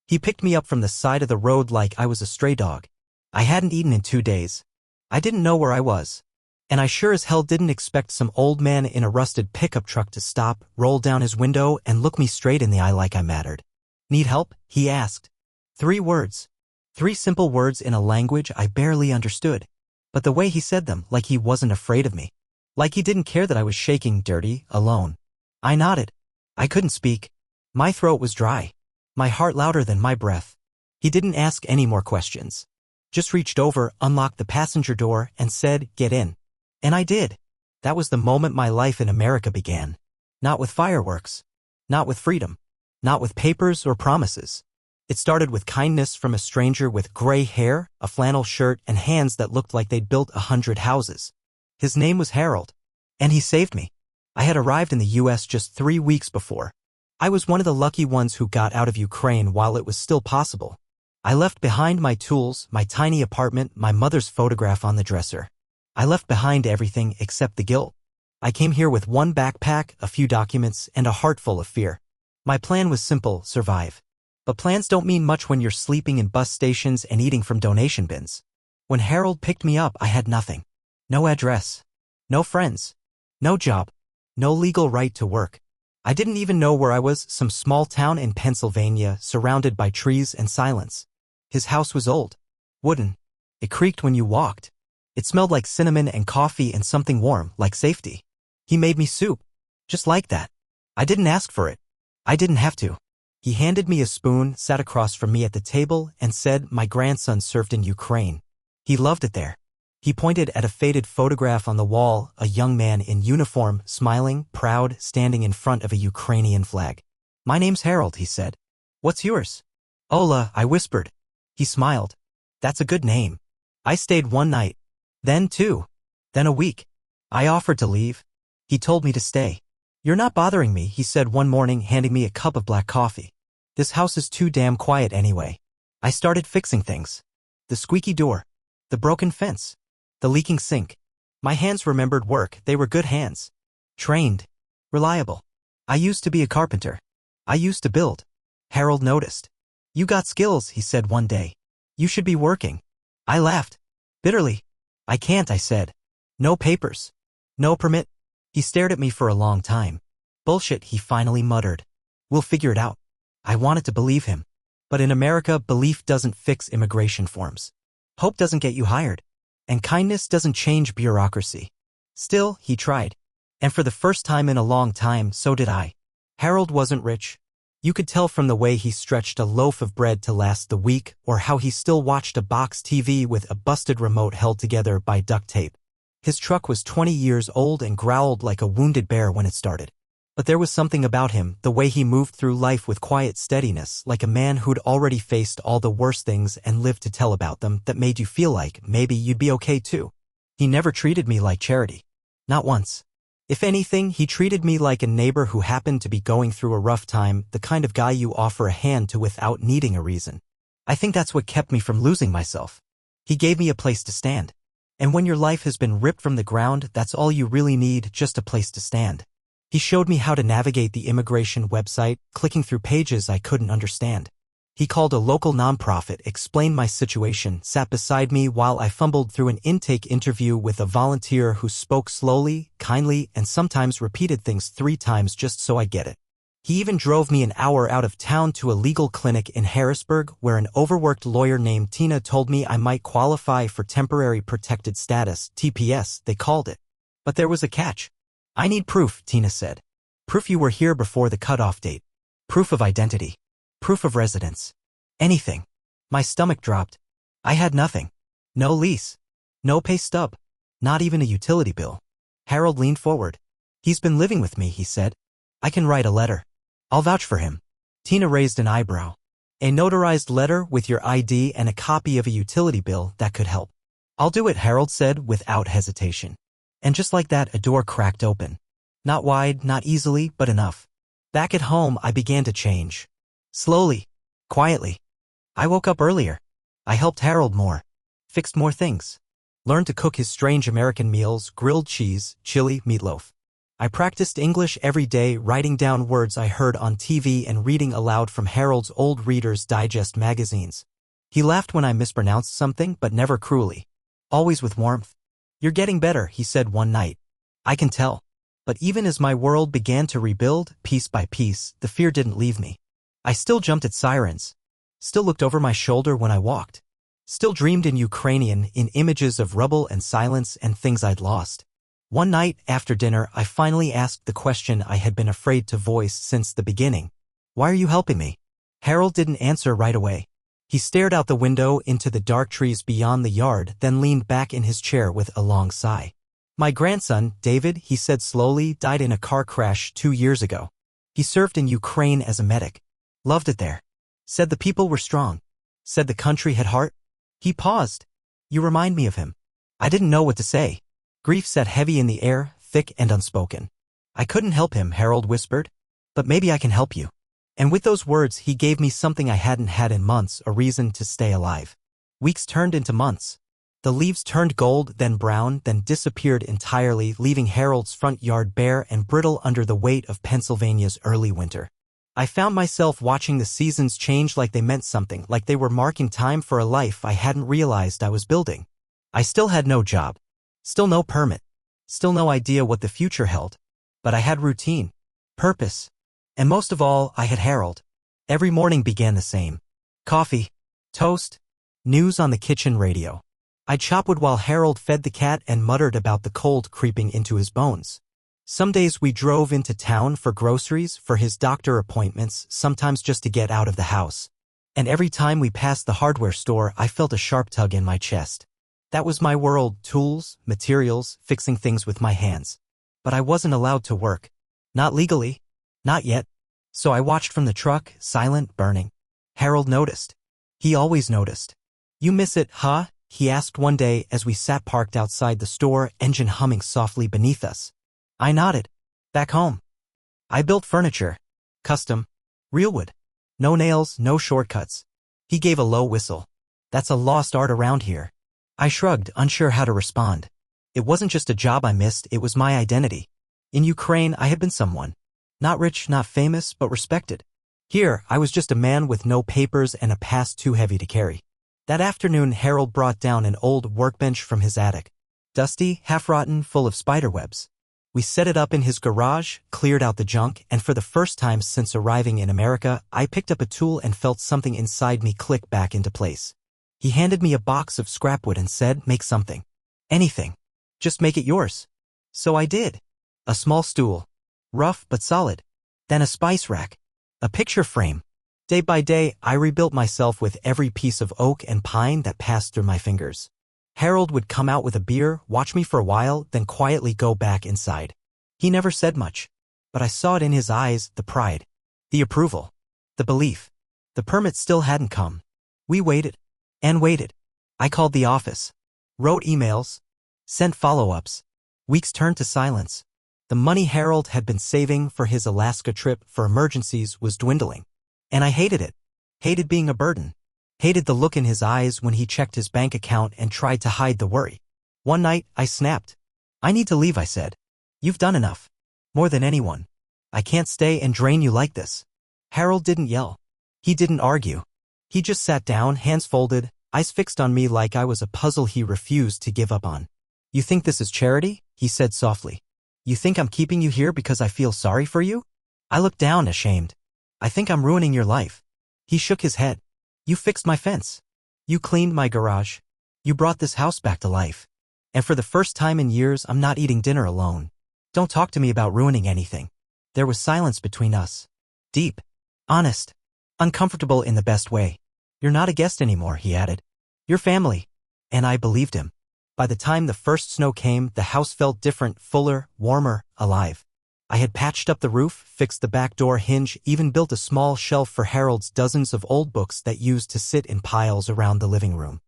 He picked me up from the side of the road like I was a stray dog. I hadn't eaten in 2 days. I didn't know where I was. And I sure as hell didn't expect some old man in a rusted pickup truck to stop, roll down his window, and look me straight in the eye like I mattered. "Need help?" he asked. 3 words. 3 simple words in a language I barely understood. But the way he said them, like he wasn't afraid of me. Like he didn't care that I was shaking, dirty, alone. I nodded. I couldn't speak. My throat was dry. My heart louder than my breath. He didn't ask any more questions. Just reached over, unlocked the passenger door, and said, "Get in." And I did. That was the moment my life in America began. Not with fireworks. Not with freedom. Not with papers or promises. It started with kindness from a stranger with gray hair, a flannel shirt, and hands that looked like they'd built 100 houses. His name was Harold. And he saved me. I had arrived in the U.S. just 3 weeks before. I was one of the lucky ones who got out of Ukraine while it was still possible. I left behind my tools, my tiny apartment, my mother's photograph on the dresser. I left behind everything except the guilt. I came here with 1 backpack, a few documents, and a heart full of fear. My plan was simple: survive. But plans don't mean much when you're sleeping in bus stations and eating from donation bins. When Harold picked me up, I had nothing. No address. No friends. No job. No legal right to work. I didn't even know where I was, some small town in Pennsylvania, surrounded by trees and silence. His house was old. Wooden. It creaked when you walked. It smelled like cinnamon and coffee and something warm, like safety. He made me soup. Just like that. I didn't ask for it. I didn't have to. He handed me a spoon, sat across from me at the table, and said, "My grandson served in Ukraine. He loved it there." He pointed at a faded photograph on the wall, a young man in uniform, smiling, proud, standing in front of a Ukrainian flag. "My name's Harold," he said. "What's yours?" "Ola," I whispered. He smiled. "That's a good name." I stayed 1 night. Then 2. Then a week. I offered to leave. He told me to stay. "You're not bothering me," he said one morning, handing me a cup of black coffee. "This house is too damn quiet anyway." I started fixing things. The squeaky door. The broken fence. The leaking sink. My hands remembered work. They were good hands. Trained. Reliable. I used to be a carpenter. I used to build. Harold noticed. "You got skills," he said one day. "You should be working." I laughed. Bitterly. "I can't," I said. "No papers. No permit." He stared at me for a long time. "Bullshit," he finally muttered. "We'll figure it out." I wanted to believe him. But in America, belief doesn't fix immigration forms. Hope doesn't get you hired. And kindness doesn't change bureaucracy. Still, he tried. And for the first time in a long time, so did I. Harold wasn't rich. You could tell from the way he stretched a loaf of bread to last the week, or how he still watched a box TV with a busted remote held together by duct tape. His truck was 20 years old and growled like a wounded bear when it started. But there was something about him, the way he moved through life with quiet steadiness, like a man who'd already faced all the worst things and lived to tell about them, that made you feel like maybe you'd be okay too. He never treated me like charity. Not once. If anything, he treated me like a neighbor who happened to be going through a rough time, the kind of guy you offer a hand to without needing a reason. I think that's what kept me from losing myself. He gave me a place to stand. And when your life has been ripped from the ground, that's all you really need, just a place to stand. He showed me how to navigate the immigration website, clicking through pages I couldn't understand. He called a local nonprofit, explained my situation, sat beside me while I fumbled through an intake interview with a volunteer who spoke slowly, kindly, and sometimes repeated things 3 times just so I get it. He even drove me an hour out of town to a legal clinic in Harrisburg where an overworked lawyer named Tina told me I might qualify for temporary protected status, TPS, they called it. But there was a catch. "I need proof," Tina said. "Proof you were here before the cutoff date. Proof of identity. Proof of residence. Anything." My stomach dropped. I had nothing. No lease. No pay stub. Not even a utility bill. Harold leaned forward. "He's been living with me," he said. "I can write a letter. I'll vouch for him." Tina raised an eyebrow. "A notarized letter with your ID and a copy of a utility bill, that could help." "I'll do it," Harold said without hesitation. And just like that, a door cracked open. Not wide, not easily, but enough. Back at home, I began to change. Slowly. Quietly. I woke up earlier. I helped Harold more. Fixed more things. Learned to cook his strange American meals, grilled cheese, chili, meatloaf. I practiced English every day, writing down words I heard on TV and reading aloud from Harold's old Reader's Digest magazines. He laughed when I mispronounced something, but never cruelly. Always with warmth. "You're getting better," he said one night. "I can tell." But even as my world began to rebuild, piece by piece, the fear didn't leave me. I still jumped at sirens. Still looked over my shoulder when I walked. Still dreamed in Ukrainian, in images of rubble and silence and things I'd lost. One night, after dinner, I finally asked the question I had been afraid to voice since the beginning. "Why are you helping me?" Harold didn't answer right away. He stared out the window into the dark trees beyond the yard, then leaned back in his chair with a long sigh. "My grandson, David," he said slowly, "died in a car crash 2 years ago. He served in Ukraine as a medic. Loved it there. Said the people were strong. Said the country had heart." He paused. "You remind me of him." I didn't know what to say. Grief sat heavy in the air, thick and unspoken. "I couldn't help him," Harold whispered. "But maybe I can help you." And with those words he gave me something I hadn't had in months, a reason to stay alive. Weeks turned into months. The leaves turned gold, then brown, then disappeared entirely, leaving Harold's front yard bare and brittle under the weight of Pennsylvania's early winter. I found myself watching the seasons change like they meant something, like they were marking time for a life I hadn't realized I was building. I still had no job. Still no permit. Still no idea what the future held. But I had routine. Purpose. And most of all, I had Harold. Every morning began the same. Coffee. Toast. News on the kitchen radio. I'd chop wood while Harold fed the cat and muttered about the cold creeping into his bones. Some days we drove into town for groceries, for his doctor appointments, sometimes just to get out of the house. And every time we passed the hardware store, I felt a sharp tug in my chest. That was my world, tools, materials, fixing things with my hands. But I wasn't allowed to work. Not legally. Not yet. So I watched from the truck, silent, burning. Harold noticed. He always noticed. "You miss it, huh?" he asked one day as we sat parked outside the store, engine humming softly beneath us. I nodded. "Back home. I built furniture. Custom. Real wood. No nails, no shortcuts." He gave a low whistle. "That's a lost art around here." I shrugged, unsure how to respond. It wasn't just a job I missed, it was my identity. In Ukraine, I had been someone. Not rich, not famous, but respected. Here, I was just a man with no papers and a past too heavy to carry. That afternoon, Harold brought down an old workbench from his attic. Dusty, half-rotten, full of spiderwebs. We set it up in his garage, cleared out the junk, and for the first time since arriving in America, I picked up a tool and felt something inside me click back into place. He handed me a box of scrapwood and said, "Make something. Anything. Just make it yours." So I did. A small stool. Rough but solid. Then a spice rack. A picture frame. Day by day, I rebuilt myself with every piece of oak and pine that passed through my fingers. Harold would come out with a beer, watch me for a while, then quietly go back inside. He never said much. But I saw it in his eyes, the pride. The approval. The belief. The permit still hadn't come. We waited. And waited. I called the office. Wrote emails. Sent follow-ups. Weeks turned to silence. The money Harold had been saving for his Alaska trip for emergencies was dwindling. And I hated it. Hated being a burden. Hated the look in his eyes when he checked his bank account and tried to hide the worry. One night, I snapped. "I need to leave," I said. "You've done enough. More than anyone. I can't stay and drain you like this." Harold didn't yell. He didn't argue. He just sat down, hands folded, eyes fixed on me like I was a puzzle he refused to give up on. "You think this is charity?" he said softly. "You think I'm keeping you here because I feel sorry for you?" I looked down, ashamed. "I think I'm ruining your life." He shook his head. "You fixed my fence. You cleaned my garage. You brought this house back to life. And for the first time in years, I'm not eating dinner alone. Don't talk to me about ruining anything." There was silence between us. Deep. Honest. Uncomfortable in the best way. "You're not a guest anymore," he added. "You're family." And I believed him. By the time the first snow came, the house felt different, fuller, warmer, alive. I had patched up the roof, fixed the back door hinge, even built a small shelf for Harold's dozens of old books that used to sit in piles around the living room.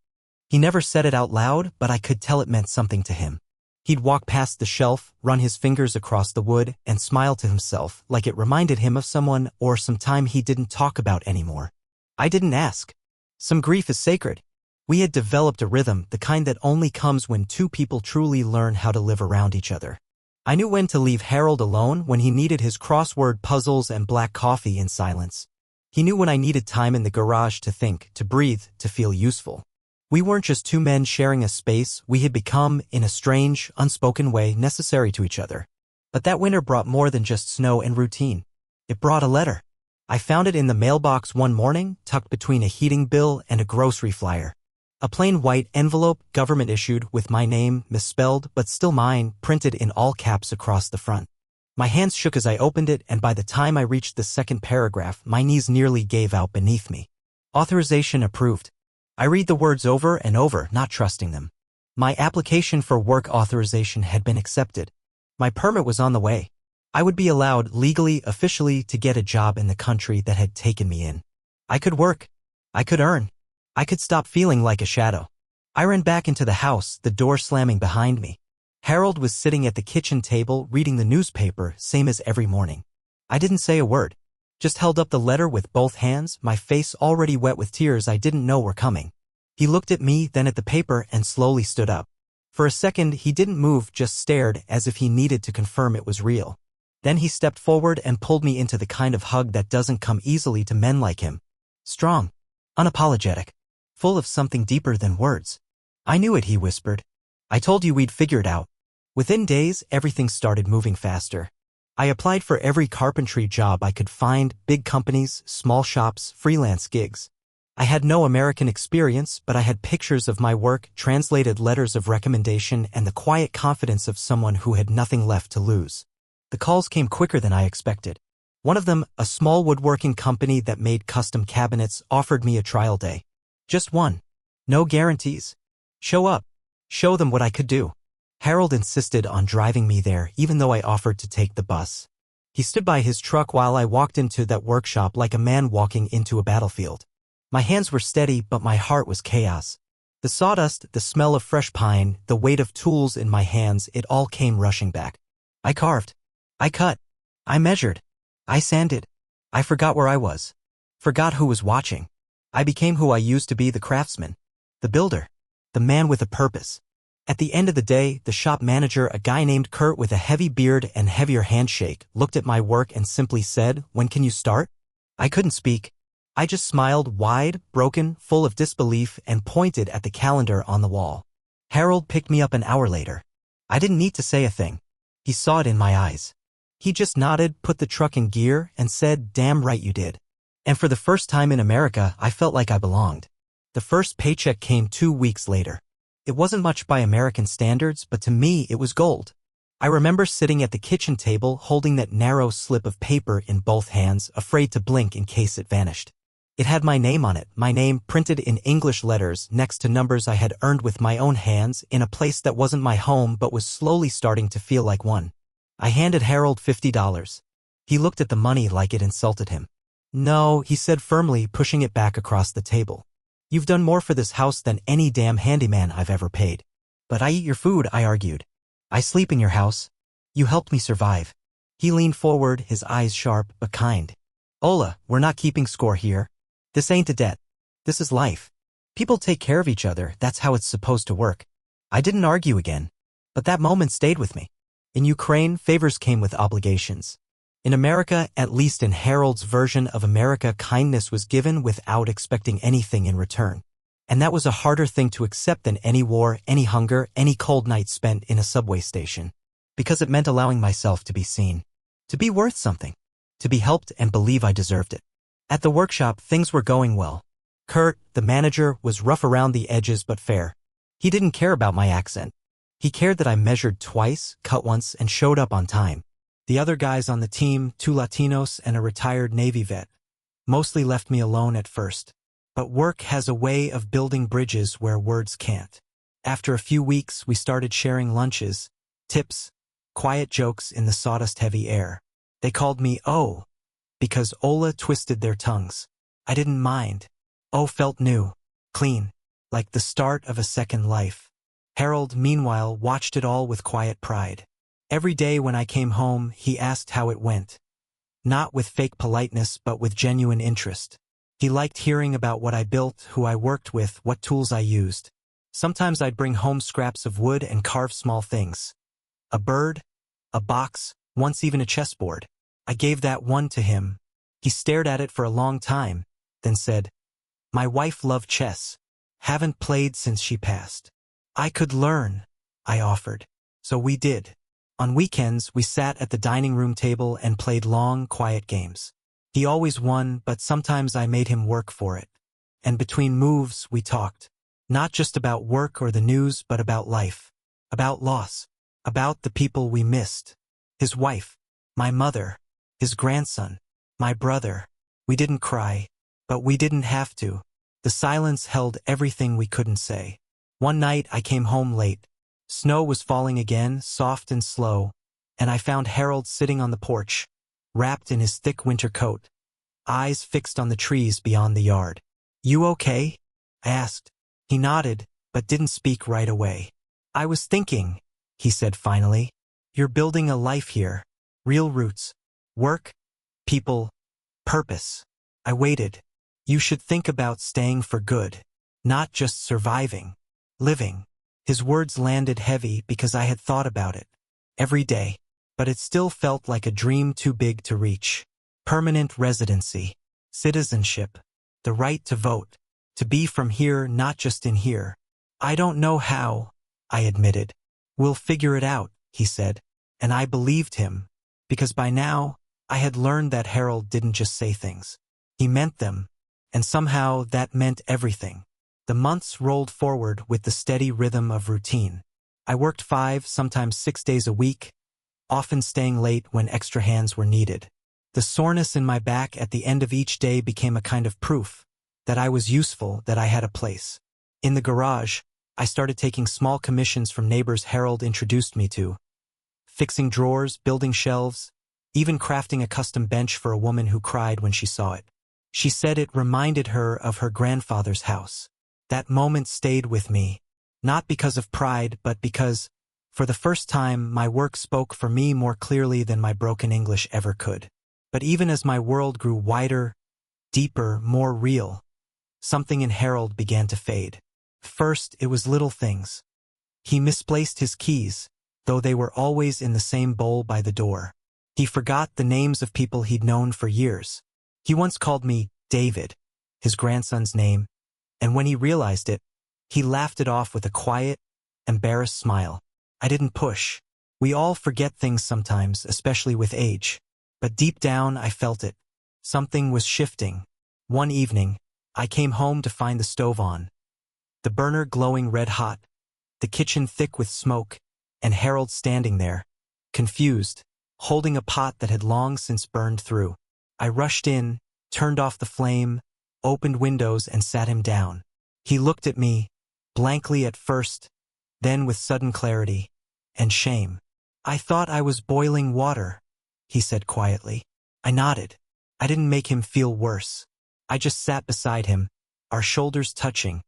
He never said it out loud, but I could tell it meant something to him. He'd walk past the shelf, run his fingers across the wood, and smile to himself, like it reminded him of someone or some time he didn't talk about anymore. I didn't ask. Some grief is sacred. We had developed a rhythm, the kind that only comes when two people truly learn how to live around each other. I knew when to leave Harold alone when he needed his crossword puzzles and black coffee in silence. He knew when I needed time in the garage to think, to breathe, to feel useful. We weren't just two men sharing a space, we had become, in a strange, unspoken way, necessary to each other. But that winter brought more than just snow and routine. It brought a letter. I found it in the mailbox one morning, tucked between a heating bill and a grocery flyer. A plain white envelope, government-issued, with my name, misspelled, but still mine, printed in all caps across the front. My hands shook as I opened it, and by the time I reached the second paragraph, my knees nearly gave out beneath me. Authorization approved. I read the words over and over, not trusting them. My application for work authorization had been accepted. My permit was on the way. I would be allowed, legally, officially, to get a job in the country that had taken me in. I could work. I could earn. I could stop feeling like a shadow. I ran back into the house, the door slamming behind me. Harold was sitting at the kitchen table reading the newspaper, same as every morning. I didn't say a word. Just held up the letter with both hands, my face already wet with tears I didn't know were coming. He looked at me, then at the paper, and slowly stood up. For a second, he didn't move, just stared, as if he needed to confirm it was real. Then he stepped forward and pulled me into the kind of hug that doesn't come easily to men like him. Strong. Unapologetic. Full of something deeper than words. I knew it, he whispered. I told you we'd figure it out. Within days, everything started moving faster. I applied for every carpentry job I could find, big companies, small shops, freelance gigs. I had no American experience, but I had pictures of my work, translated letters of recommendation, and the quiet confidence of someone who had nothing left to lose. The calls came quicker than I expected. One of them, a small woodworking company that made custom cabinets, offered me a trial day. Just one. No guarantees. Show up. Show them what I could do. Harold insisted on driving me there, even though I offered to take the bus. He stood by his truck while I walked into that workshop like a man walking into a battlefield. My hands were steady, but my heart was chaos. The sawdust, the smell of fresh pine, the weight of tools in my hands, it all came rushing back. I carved. I cut. I measured. I sanded. I forgot where I was. Forgot who was watching. I became who I used to be, the craftsman. The builder. The man with a purpose. At the end of the day, the shop manager, a guy named Kurt with a heavy beard and heavier handshake, looked at my work and simply said, "When can you start?" I couldn't speak. I just smiled, wide, broken, full of disbelief, and pointed at the calendar on the wall. Harold picked me up an hour later. I didn't need to say a thing. He saw it in my eyes. He just nodded, put the truck in gear, and said, "Damn right you did." And for the first time in America, I felt like I belonged. The first paycheck came 2 weeks later. It wasn't much by American standards, but to me it was gold. I remember sitting at the kitchen table holding that narrow slip of paper in both hands, afraid to blink in case it vanished. It had my name on it, my name printed in English letters next to numbers I had earned with my own hands in a place that wasn't my home but was slowly starting to feel like one. I handed Harold $50. He looked at the money like it insulted him. "No," he said firmly, pushing it back across the table. "You've done more for this house than any damn handyman I've ever paid." "But I eat your food," I argued. "I sleep in your house. You helped me survive." He leaned forward, his eyes sharp but kind. "Ola, we're not keeping score here. This ain't a debt. This is life. People take care of each other, that's how it's supposed to work." I didn't argue again. But that moment stayed with me. In Ukraine, favors came with obligations. In America, at least in Harold's version of America, kindness was given without expecting anything in return. And that was a harder thing to accept than any war, any hunger, any cold night spent in a subway station. Because it meant allowing myself to be seen. To be worth something. To be helped and believe I deserved it. At the workshop, things were going well. Kurt, the manager, was rough around the edges but fair. He didn't care about my accent. He cared that I measured twice, cut once, and showed up on time. The other guys on the team, 2 Latinos and a retired Navy vet, mostly left me alone at first. But work has a way of building bridges where words can't. After a few weeks, we started sharing lunches, tips, quiet jokes in the sawdust-heavy air. They called me O, because Ola twisted their tongues. I didn't mind. O felt new, clean, like the start of a second life. Harold, meanwhile, watched it all with quiet pride. Every day when I came home, he asked how it went. Not with fake politeness, but with genuine interest. He liked hearing about what I built, who I worked with, what tools I used. Sometimes I'd bring home scraps of wood and carve small things. A bird, a box, once even a chessboard. I gave that one to him. He stared at it for a long time, then said, "My wife loved chess. Haven't played since she passed." "I could learn," I offered. So we did. On weekends, we sat at the dining room table and played long, quiet games. He always won, but sometimes I made him work for it. And between moves, we talked. Not just about work or the news, but about life. About loss. About the people we missed. His wife. My mother. His grandson. My brother. We didn't cry. But we didn't have to. The silence held everything we couldn't say. One night I came home late. Snow was falling again, soft and slow, and I found Harold sitting on the porch, wrapped in his thick winter coat, eyes fixed on the trees beyond the yard. "You okay?" I asked. He nodded, but didn't speak right away. "I was thinking," he said finally. "You're building a life here. Real roots. Work, people, purpose." I waited. "You should think about staying for good. Not just surviving. Living." His words landed heavy because I had thought about it. Every day. But it still felt like a dream too big to reach. Permanent residency. Citizenship. The right to vote. To be from here, not just in here. "I don't know how," I admitted. "We'll figure it out," he said. And I believed him. Because by now, I had learned that Harold didn't just say things. He meant them. And somehow that meant everything. The months rolled forward with the steady rhythm of routine. I worked 5, sometimes 6 days a week, often staying late when extra hands were needed. The soreness in my back at the end of each day became a kind of proof that I was useful, that I had a place. In the garage, I started taking small commissions from neighbors Harold introduced me to. Fixing drawers, building shelves, even crafting a custom bench for a woman who cried when she saw it. She said it reminded her of her grandfather's house. That moment stayed with me, not because of pride, but because, for the first time, my work spoke for me more clearly than my broken English ever could. But even as my world grew wider, deeper, more real, something in Harold began to fade. First, it was little things. He misplaced his keys, though they were always in the same bowl by the door. He forgot the names of people he'd known for years. He once called me David, his grandson's name, and when he realized it, he laughed it off with a quiet, embarrassed smile. I didn't push. We all forget things sometimes, especially with age. But deep down, I felt it. Something was shifting. One evening, I came home to find the stove on, the burner glowing red hot, the kitchen thick with smoke, and Harold standing there, confused, holding a pot that had long since burned through. I rushed in, turned off the flame, opened windows and sat him down. He looked at me, blankly at first, then with sudden clarity and shame. "I thought I was boiling water," he said quietly. I nodded. I didn't make him feel worse. I just sat beside him, our shoulders touching,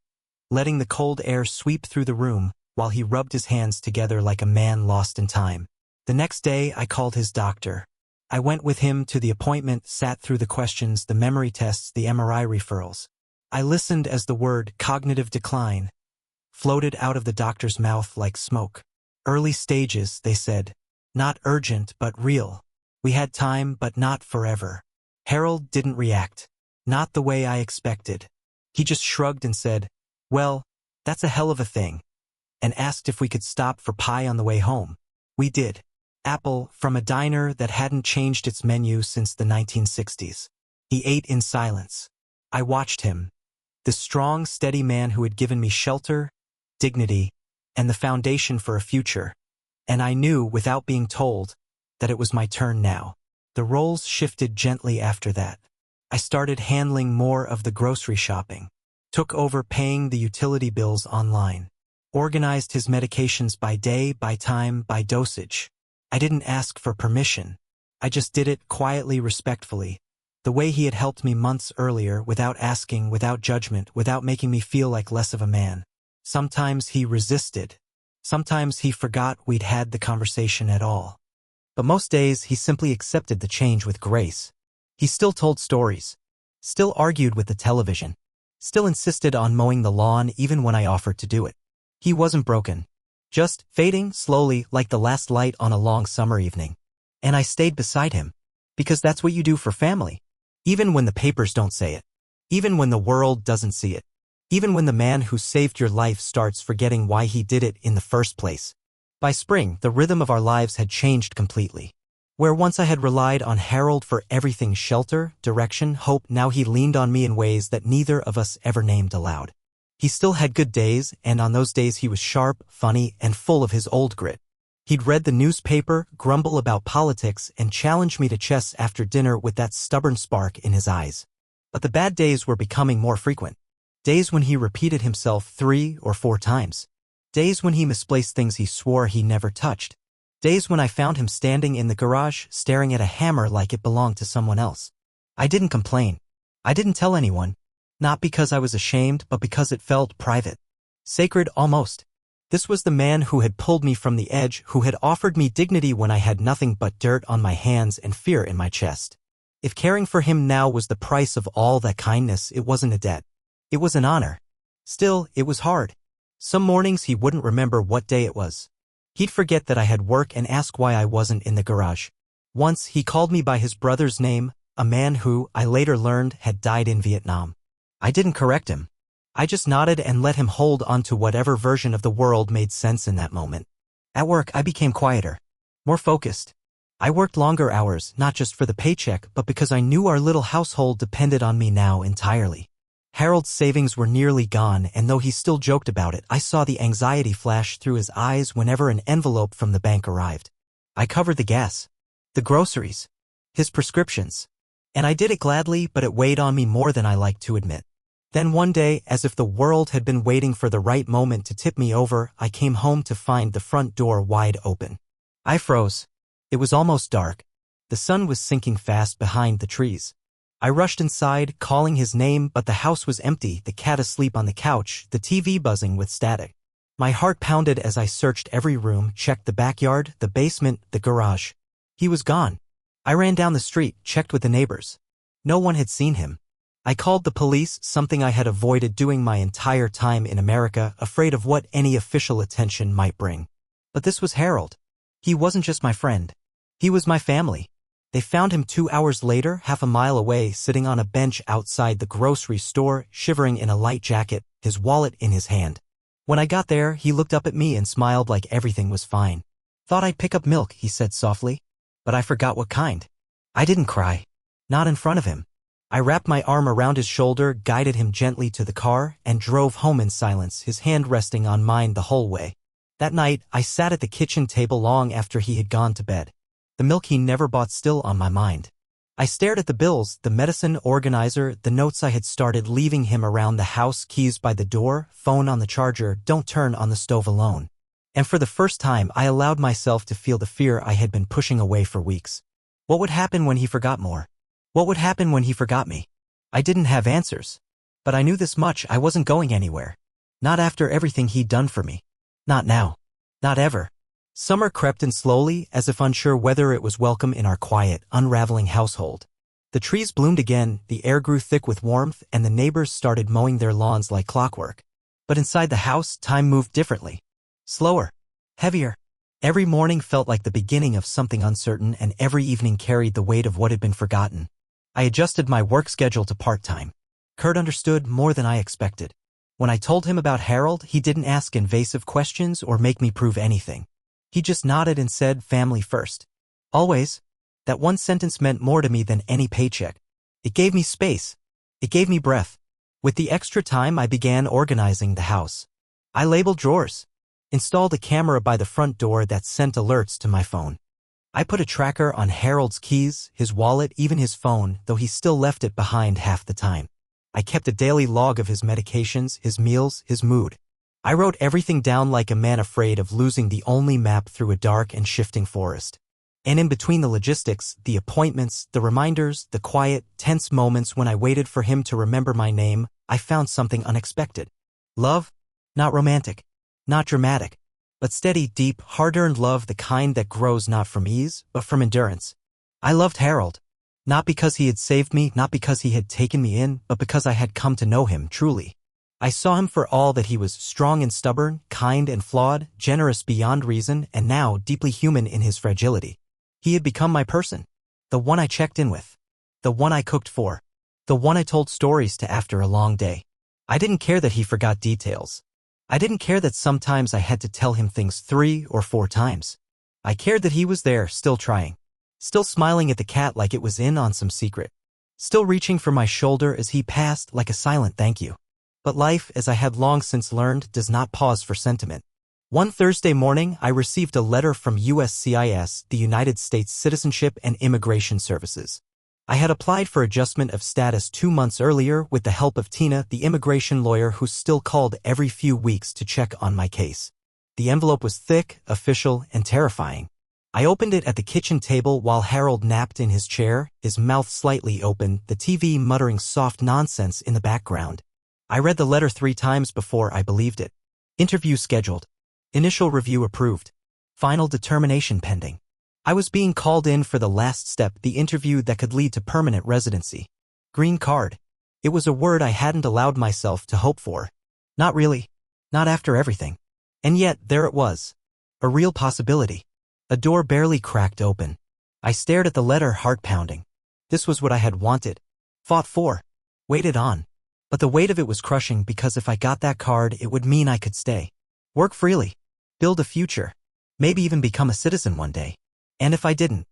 letting the cold air sweep through the room while he rubbed his hands together like a man lost in time. The next day, I called his doctor. I went with him to the appointment, sat through the questions, the memory tests, the MRI referrals. I listened as the word cognitive decline floated out of the doctor's mouth like smoke. Early stages, they said. Not urgent, but real. We had time, but not forever. Harold didn't react. Not the way I expected. He just shrugged and said, "Well, that's a hell of a thing," and asked if we could stop for pie on the way home. We did. Apple, from a diner that hadn't changed its menu since the 1960s. He ate in silence. I watched him. The strong, steady man who had given me shelter, dignity, and the foundation for a future. And I knew, without being told, that it was my turn now. The roles shifted gently after that. I started handling more of the grocery shopping, took over paying the utility bills online, organized his medications by day, by time, by dosage. I didn't ask for permission. I just did it quietly, respectfully, the way he had helped me months earlier, without asking, without judgment, without making me feel like less of a man. Sometimes he resisted. Sometimes he forgot we'd had the conversation at all. But most days he simply accepted the change with grace. He still told stories, still argued with the television, still insisted on mowing the lawn even when I offered to do it. He wasn't broken. just fading slowly like the last light on a long summer evening. And I stayed beside him. Because that's what you do for family. Even when the papers don't say it. Even when the world doesn't see it. Even when the man who saved your life starts forgetting why he did it in the first place. By spring, the rhythm of our lives had changed completely. Where once I had relied on Harold for everything, shelter, direction, hope, now he leaned on me in ways that neither of us ever named aloud. He still had good days, and on those days he was sharp, funny, and full of his old grit. He'd read the newspaper, grumble about politics, and challenge me to chess after dinner with that stubborn spark in his eyes. But the bad days were becoming more frequent. Days when he repeated himself 3 or 4 times. Days when he misplaced things he swore he never touched. Days when I found him standing in the garage, staring at a hammer like it belonged to someone else. I didn't complain. I didn't tell anyone. Not because I was ashamed, but because it felt private. Sacred almost. This was the man who had pulled me from the edge, who had offered me dignity when I had nothing but dirt on my hands and fear in my chest. If caring for him now was the price of all that kindness, it wasn't a debt. It was an honor. Still, it was hard. Some mornings he wouldn't remember what day it was. He'd forget that I had work and ask why I wasn't in the garage. Once, he called me by his brother's name, a man who, I later learned, had died in Vietnam. I didn't correct him. I just nodded and let him hold on to whatever version of the world made sense in that moment. At work, I became quieter, more focused. I worked longer hours, not just for the paycheck, but because I knew our little household depended on me now entirely. Harold's savings were nearly gone, and though he still joked about it, I saw the anxiety flash through his eyes whenever an envelope from the bank arrived. I covered the gas, the groceries, his prescriptions. And I did it gladly, but it weighed on me more than I liked to admit. Then one day, as if the world had been waiting for the right moment to tip me over, I came home to find the front door wide open. I froze. It was almost dark. The sun was sinking fast behind the trees. I rushed inside, calling his name, but the house was empty, the cat asleep on the couch, the TV buzzing with static. My heart pounded as I searched every room, checked the backyard, the basement, the garage. He was gone. I ran down the street, checked with the neighbors. No one had seen him. I called the police, something I had avoided doing my entire time in America, afraid of what any official attention might bring. But this was Harold. He wasn't just my friend. He was my family. They found him 2 hours later, half a mile away, sitting on a bench outside the grocery store, shivering in a light jacket, his wallet in his hand. When I got there, he looked up at me and smiled like everything was fine. Thought I'd pick up milk, he said softly. But I forgot what kind. I didn't cry. Not in front of him. I wrapped my arm around his shoulder, guided him gently to the car, and drove home in silence, his hand resting on mine the whole way. That night, I sat at the kitchen table long after he had gone to bed. The milk he never bought still on my mind. I stared at the bills, the medicine organizer, the notes I had started leaving him around the house, keys by the door, phone on the charger, don't turn on the stove alone. And for the first time, I allowed myself to feel the fear I had been pushing away for weeks. What would happen when he forgot more? What would happen when he forgot me? I didn't have answers. But I knew this much: I wasn't going anywhere. Not after everything he'd done for me. Not now. Not ever. Summer crept in slowly, as if unsure whether it was welcome in our quiet, unraveling household. The trees bloomed again, the air grew thick with warmth, and the neighbors started mowing their lawns like clockwork. But inside the house, time moved differently. Slower. Heavier. Every morning felt like the beginning of something uncertain, and every evening carried the weight of what had been forgotten. I adjusted my work schedule to part-time. Kurt understood more than I expected. When I told him about Harold, he didn't ask invasive questions or make me prove anything. He just nodded and said, "Family first." Always. That one sentence meant more to me than any paycheck. It gave me space. It gave me breath. With the extra time, I began organizing the house. I labeled drawers. Installed a camera by the front door that sent alerts to my phone. I put a tracker on Harold's keys, his wallet, even his phone, though he still left it behind half the time. I kept a daily log of his medications, his meals, his mood. I wrote everything down like a man afraid of losing the only map through a dark and shifting forest. And in between the logistics, the appointments, the reminders, the quiet, tense moments when I waited for him to remember my name, I found something unexpected. Love? Not romantic. Not dramatic. But steady, deep, hard-earned love, the kind that grows not from ease, but from endurance. I loved Harold. Not because he had saved me, not because he had taken me in, but because I had come to know him truly. I saw him for all that he was: strong and stubborn, kind and flawed, generous beyond reason, and now deeply human in his fragility. He had become my person. The one I checked in with. The one I cooked for. The one I told stories to after a long day. I didn't care that he forgot details. I didn't care that sometimes I had to tell him things 3 or 4 times. I cared that he was there, still trying. Still smiling at the cat like it was in on some secret. Still reaching for my shoulder as he passed like a silent thank you. But life, as I had long since learned, does not pause for sentiment. One Thursday morning, I received a letter from USCIS, the United States Citizenship and Immigration Services. I had applied for adjustment of status 2 months earlier with the help of Tina, the immigration lawyer who still called every few weeks to check on my case. The envelope was thick, official, and terrifying. I opened it at the kitchen table while Harold napped in his chair, his mouth slightly open, the TV muttering soft nonsense in the background. I read the letter 3 times before I believed it. Interview scheduled. Initial review approved. Final determination pending. I was being called in for the last step, the interview that could lead to permanent residency. Green card. It was a word I hadn't allowed myself to hope for. Not really. Not after everything. And yet, there it was. A real possibility. A door barely cracked open. I stared at the letter, heart pounding. This was what I had wanted. Fought for. Waited on. But the weight of it was crushing because if I got that card, it would mean I could stay. Work freely. Build a future. Maybe even become a citizen one day. And if I didn't?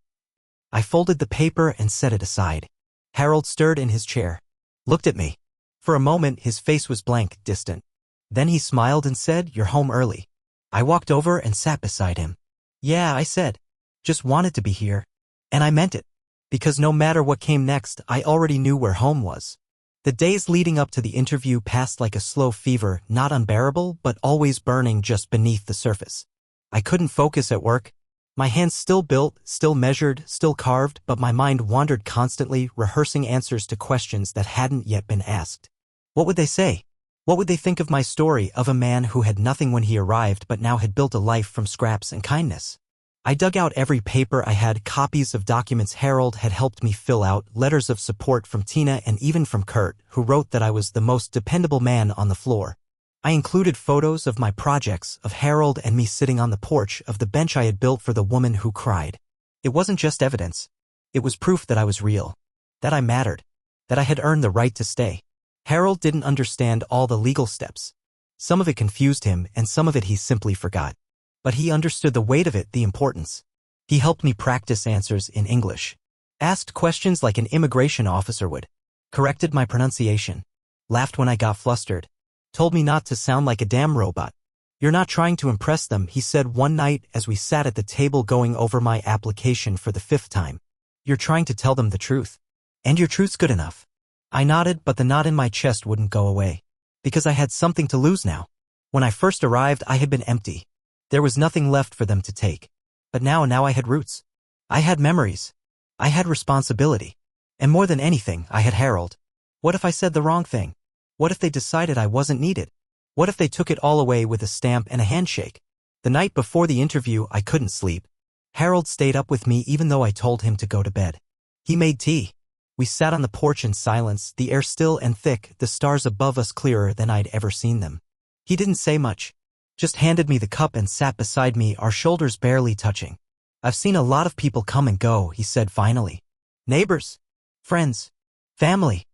I folded the paper and set it aside. Harold stirred in his chair. Looked at me. For a moment, his face was blank, distant. Then he smiled and said, "You're home early." I walked over and sat beside him. "Yeah," I said. "Just wanted to be here." And I meant it. Because no matter what came next, I already knew where home was. The days leading up to the interview passed like a slow fever, not unbearable, but always burning just beneath the surface. I couldn't focus at work. My hands still built, still measured, still carved, but my mind wandered constantly, rehearsing answers to questions that hadn't yet been asked. What would they say? What would they think of my story, of a man who had nothing when he arrived but now had built a life from scraps and kindness? I dug out every paper I had, copies of documents Harold had helped me fill out, letters of support from Tina and even from Kurt, who wrote that I was the most dependable man on the floor. I included photos of my projects, of Harold and me sitting on the porch, of the bench I had built for the woman who cried. It wasn't just evidence. It was proof that I was real. That I mattered. That I had earned the right to stay. Harold didn't understand all the legal steps. Some of it confused him, and some of it he simply forgot. But he understood the weight of it, the importance. He helped me practice answers in English. Asked questions like an immigration officer would. Corrected my pronunciation. Laughed when I got flustered. Told me not to sound like a damn robot. "You're not trying to impress them," he said one night as we sat at the table going over my application for the 5th time. "You're trying to tell them the truth. And your truth's good enough." I nodded, but the knot in my chest wouldn't go away. Because I had something to lose now. When I first arrived, I had been empty. There was nothing left for them to take. But now I had roots. I had memories. I had responsibility. And more than anything, I had Harold. What if I said the wrong thing? What if they decided I wasn't needed? What if they took it all away with a stamp and a handshake? The night before the interview, I couldn't sleep. Harold stayed up with me even though I told him to go to bed. He made tea. We sat on the porch in silence, the air still and thick, the stars above us clearer than I'd ever seen them. He didn't say much. Just handed me the cup and sat beside me, our shoulders barely touching. "I've seen a lot of people come and go," he said finally. "Neighbors. Friends. Family."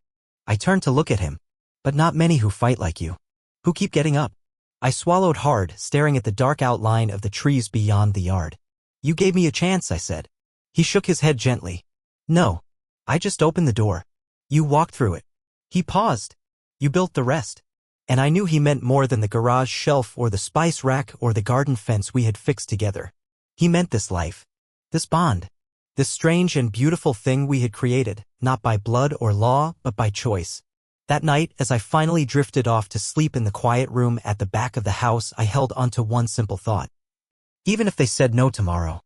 I turned to look at him. "But not many who fight like you. Who keep getting up." I swallowed hard, staring at the dark outline of the trees beyond the yard. "You gave me a chance," I said. He shook his head gently. "No. I just opened the door. You walked through it." He paused. "You built the rest." And I knew he meant more than the garage shelf or the spice rack or the garden fence we had fixed together. He meant this life. This bond. This strange and beautiful thing we had created, not by blood or law, but by choice. That night, as I finally drifted off to sleep in the quiet room at the back of the house, I held onto one simple thought. Even if they said no tomorrow,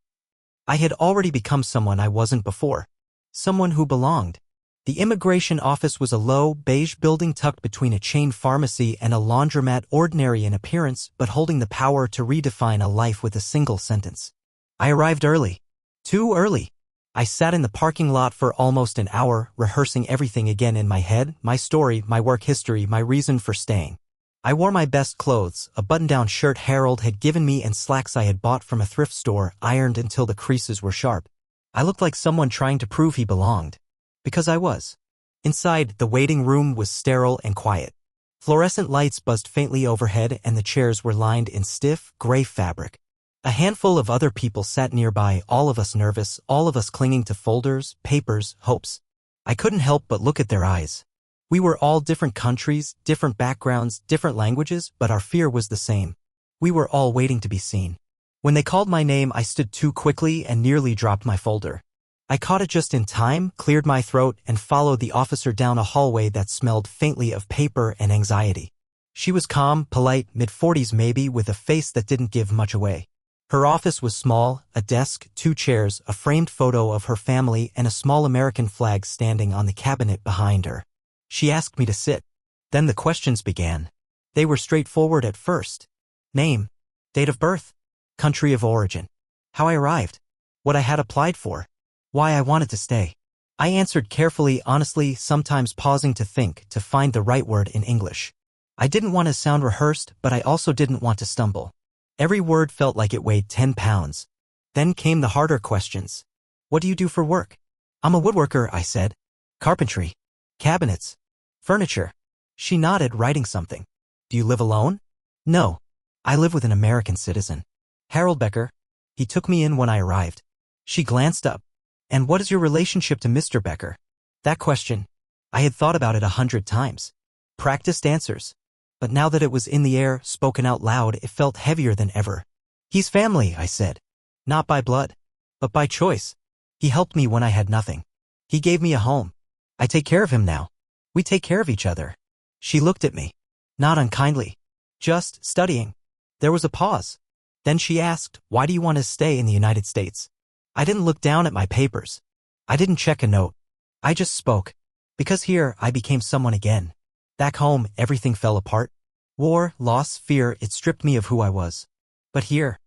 I had already become someone I wasn't before. Someone who belonged. The immigration office was a low, beige building tucked between a chain pharmacy and a laundromat, ordinary in appearance, but holding the power to redefine a life with a single sentence. I arrived early. Too early. I sat in the parking lot for almost an hour, rehearsing everything again in my head, my story, my work history, my reason for staying. I wore my best clothes, a button-down shirt Harold had given me and slacks I had bought from a thrift store, ironed until the creases were sharp. I looked like someone trying to prove he belonged. Because I was. Inside, the waiting room was sterile and quiet. Fluorescent lights buzzed faintly overhead and the chairs were lined in stiff, gray fabric. A handful of other people sat nearby, all of us nervous, all of us clinging to folders, papers, hopes. I couldn't help but look at their eyes. We were all different countries, different backgrounds, different languages, but our fear was the same. We were all waiting to be seen. When they called my name, I stood too quickly and nearly dropped my folder. I caught it just in time, cleared my throat, and followed the officer down a hallway that smelled faintly of paper and anxiety. She was calm, polite, mid-40s maybe, with a face that didn't give much away. Her office was small, a desk, 2 chairs, a framed photo of her family, and a small American flag standing on the cabinet behind her. She asked me to sit. Then the questions began. They were straightforward at first. Name, date of birth, country of origin, how I arrived, what I had applied for, why I wanted to stay. I answered carefully, honestly, sometimes pausing to think, to find the right word in English. I didn't want to sound rehearsed, but I also didn't want to stumble. Every word felt like it weighed 10 pounds. Then came the harder questions. What do you do for work? I'm a woodworker, I said. Carpentry. Cabinets. Furniture. She nodded, writing something. Do you live alone? No. I live with an American citizen. Harold Becker. He took me in when I arrived. She glanced up. And what is your relationship to Mr. Becker? That question. I had thought about it 100 times. Practiced answers. But now that it was in the air, spoken out loud, it felt heavier than ever. He's family, I said. Not by blood, but by choice. He helped me when I had nothing. He gave me a home. I take care of him now. We take care of each other. She looked at me. Not unkindly. Just studying. There was a pause. Then she asked, why do you want to stay in the United States? I didn't look down at my papers. I didn't check a note. I just spoke. Because here, I became someone again. Back home, everything fell apart. War, loss, fear, it stripped me of who I was. But here,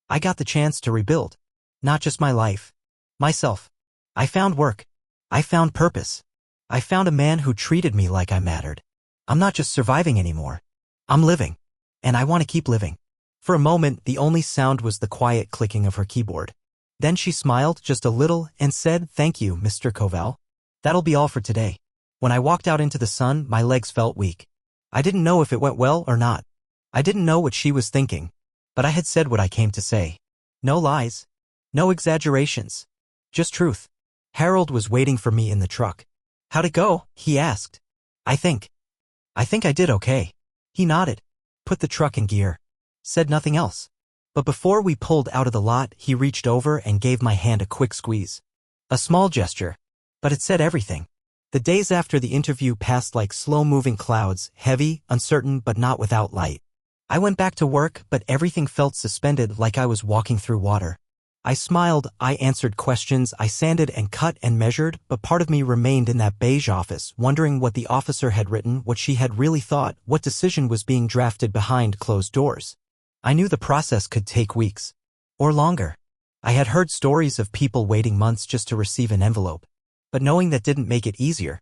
I got the chance to rebuild. Not just my life. Myself. I found work. I found purpose. I found a man who treated me like I mattered. I'm not just surviving anymore. I'm living. And I want to keep living. For a moment, the only sound was the quiet clicking of her keyboard. Then she smiled just a little and said, thank you, Mr. Koval. That'll be all for today. When I walked out into the sun, my legs felt weak. I didn't know if it went well or not. I didn't know what she was thinking. But I had said what I came to say. No lies. No exaggerations. Just truth. Harold was waiting for me in the truck. How'd it go? He asked. I think I did okay. He nodded. Put the truck in gear. Said nothing else. But before we pulled out of the lot, he reached over and gave my hand a quick squeeze. A small gesture. But it said everything. The days after the interview passed like slow-moving clouds, heavy, uncertain, but not without light. I went back to work, but everything felt suspended like I was walking through water. I smiled, I answered questions, I sanded and cut and measured, but part of me remained in that beige office, wondering what the officer had written, what she had really thought, what decision was being drafted behind closed doors. I knew the process could take weeks. Or longer. I had heard stories of people waiting months just to receive an envelope. But knowing that didn't make it easier.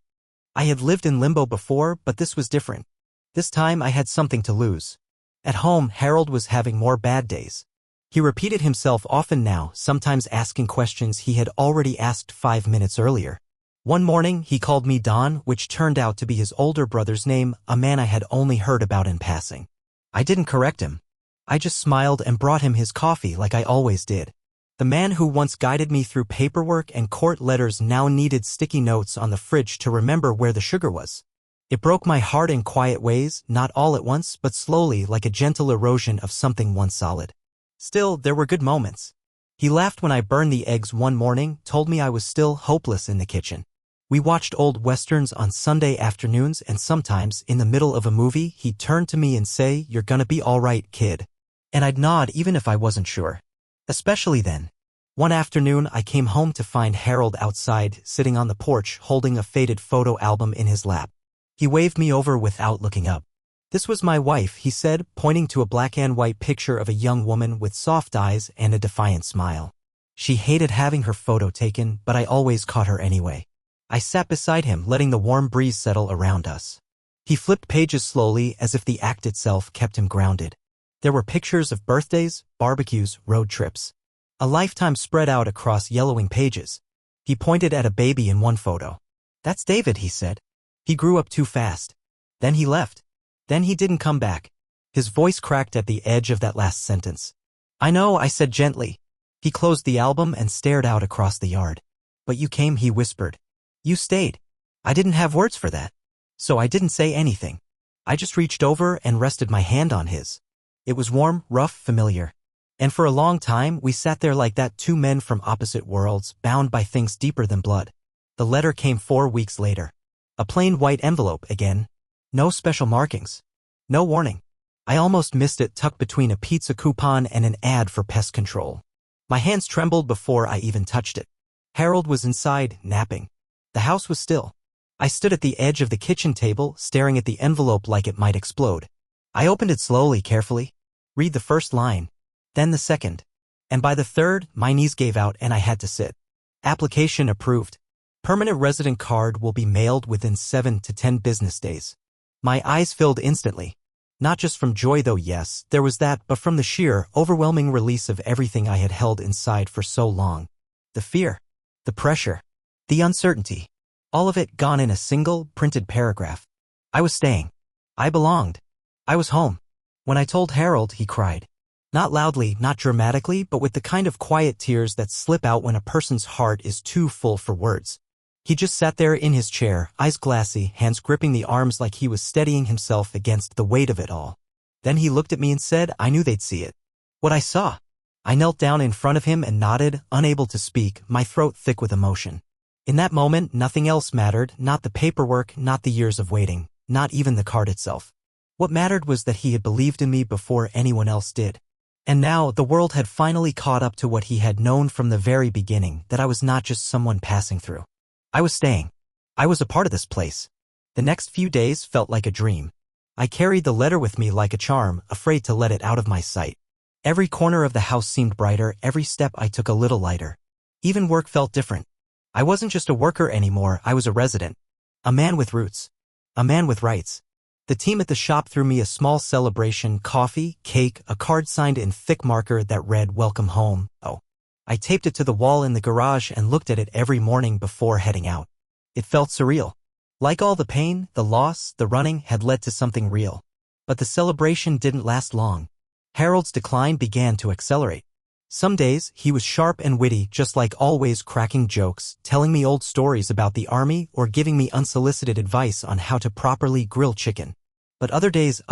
I had lived in limbo before, but this was different. This time I had something to lose. At home, Harold was having more bad days. He repeated himself often now, sometimes asking questions he had already asked 5 minutes earlier. One morning, he called me Don, which turned out to be his older brother's name, a man I had only heard about in passing. I didn't correct him. I just smiled and brought him his coffee like I always did. The man who once guided me through paperwork and court letters now needed sticky notes on the fridge to remember where the sugar was. It broke my heart in quiet ways, not all at once, but slowly, like a gentle erosion of something once solid. Still, there were good moments. He laughed when I burned the eggs one morning, told me I was still hopeless in the kitchen. We watched old westerns on Sunday afternoons, and sometimes, in the middle of a movie, he'd turn to me and say, "You're gonna be all right, kid." And I'd nod even if I wasn't sure. Especially then. One afternoon, I came home to find Harold outside, sitting on the porch, holding a faded photo album in his lap. He waved me over without looking up. "This was my wife," he said, pointing to a black and white picture of a young woman with soft eyes and a defiant smile. She hated having her photo taken, but I always caught her anyway. I sat beside him, letting the warm breeze settle around us. He flipped pages slowly as if the act itself kept him grounded. There were pictures of birthdays, barbecues, road trips. A lifetime spread out across yellowing pages. He pointed at a baby in one photo. "That's David," he said. "He grew up too fast. Then he left. Then he didn't come back." His voice cracked at the edge of that last sentence. "I know," I said gently. He closed the album and stared out across the yard. "But you came," he whispered. "You stayed." I didn't have words for that. So I didn't say anything. I just reached over and rested my hand on his. It was warm, rough, familiar. And for a long time, we sat there like that, two men from opposite worlds, bound by things deeper than blood. The letter came 4 weeks later. A plain white envelope again. No special markings. No warning. I almost missed it, tucked between a pizza coupon and an ad for pest control. My hands trembled before I even touched it. Harold was inside, napping. The house was still. I stood at the edge of the kitchen table, staring at the envelope like it might explode. I opened it slowly, carefully. Read the first line. Then the second. And by the third, my knees gave out and I had to sit. Application approved. Permanent resident card will be mailed within 7 to 10 business days. My eyes filled instantly. Not just from joy though, yes, there was that, but from the sheer, overwhelming release of everything I had held inside for so long. The fear. The pressure. The uncertainty. All of it gone in a single, printed paragraph. I was staying. I belonged. I was home. When I told Harold, he cried. Not loudly, not dramatically, but with the kind of quiet tears that slip out when a person's heart is too full for words. He just sat there in his chair, eyes glassy, hands gripping the arms like he was steadying himself against the weight of it all. Then he looked at me and said, "I knew they'd see it." What I saw. I knelt down in front of him and nodded, unable to speak, my throat thick with emotion. In that moment, nothing else mattered, not the paperwork, not the years of waiting, not even the card itself. What mattered was that he had believed in me before anyone else did. And now, the world had finally caught up to what he had known from the very beginning, that I was not just someone passing through. I was staying. I was a part of this place. The next few days felt like a dream. I carried the letter with me like a charm, afraid to let it out of my sight. Every corner of the house seemed brighter, every step I took a little lighter. Even work felt different. I wasn't just a worker anymore, I was a resident. A man with roots. A man with rights. The team at the shop threw me a small celebration, coffee, cake, a card signed in thick marker that read, "Welcome home." Oh. I taped it to the wall in the garage and looked at it every morning before heading out. It felt surreal. Like all the pain, the loss, the running had led to something real. But the celebration didn't last long. Harold's decline began to accelerate. Some days, he was sharp and witty, just like always, cracking jokes, telling me old stories about the army, or giving me unsolicited advice on how to properly grill chicken. But other days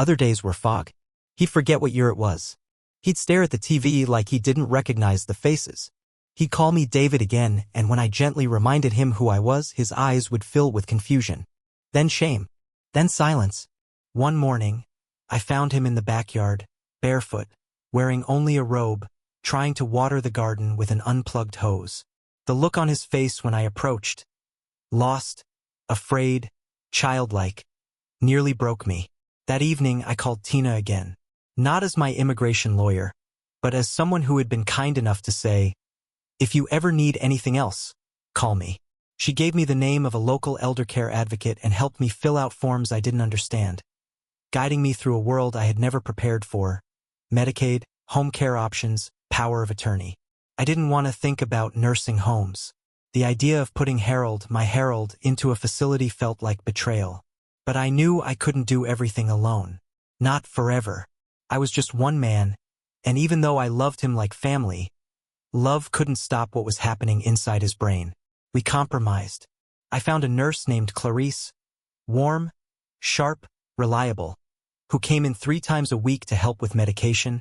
were fog. He'd forget what year it was. He'd stare at the TV like he didn't recognize the faces. He'd call me David again, and when I gently reminded him who I was, his eyes would fill with confusion. Then shame. Then silence. One morning, I found him in the backyard, barefoot, wearing only a robe, trying to water the garden with an unplugged hose. The look on his face when I approached, lost, afraid, childlike, nearly broke me. That evening, I called Tina again. Not as my immigration lawyer, but as someone who had been kind enough to say, "If you ever need anything else, call me." She gave me the name of a local elder care advocate and helped me fill out forms I didn't understand, guiding me through a world I had never prepared for. Medicaid, home care options, power of attorney. I didn't want to think about nursing homes. The idea of putting Harold, my Harold, into a facility felt like betrayal. But I knew I couldn't do everything alone. Not forever. I was just one man, and even though I loved him like family, love couldn't stop what was happening inside his brain. We compromised. I found a nurse named Clarice, warm, sharp, reliable, who came in 3 times a week to help with medication,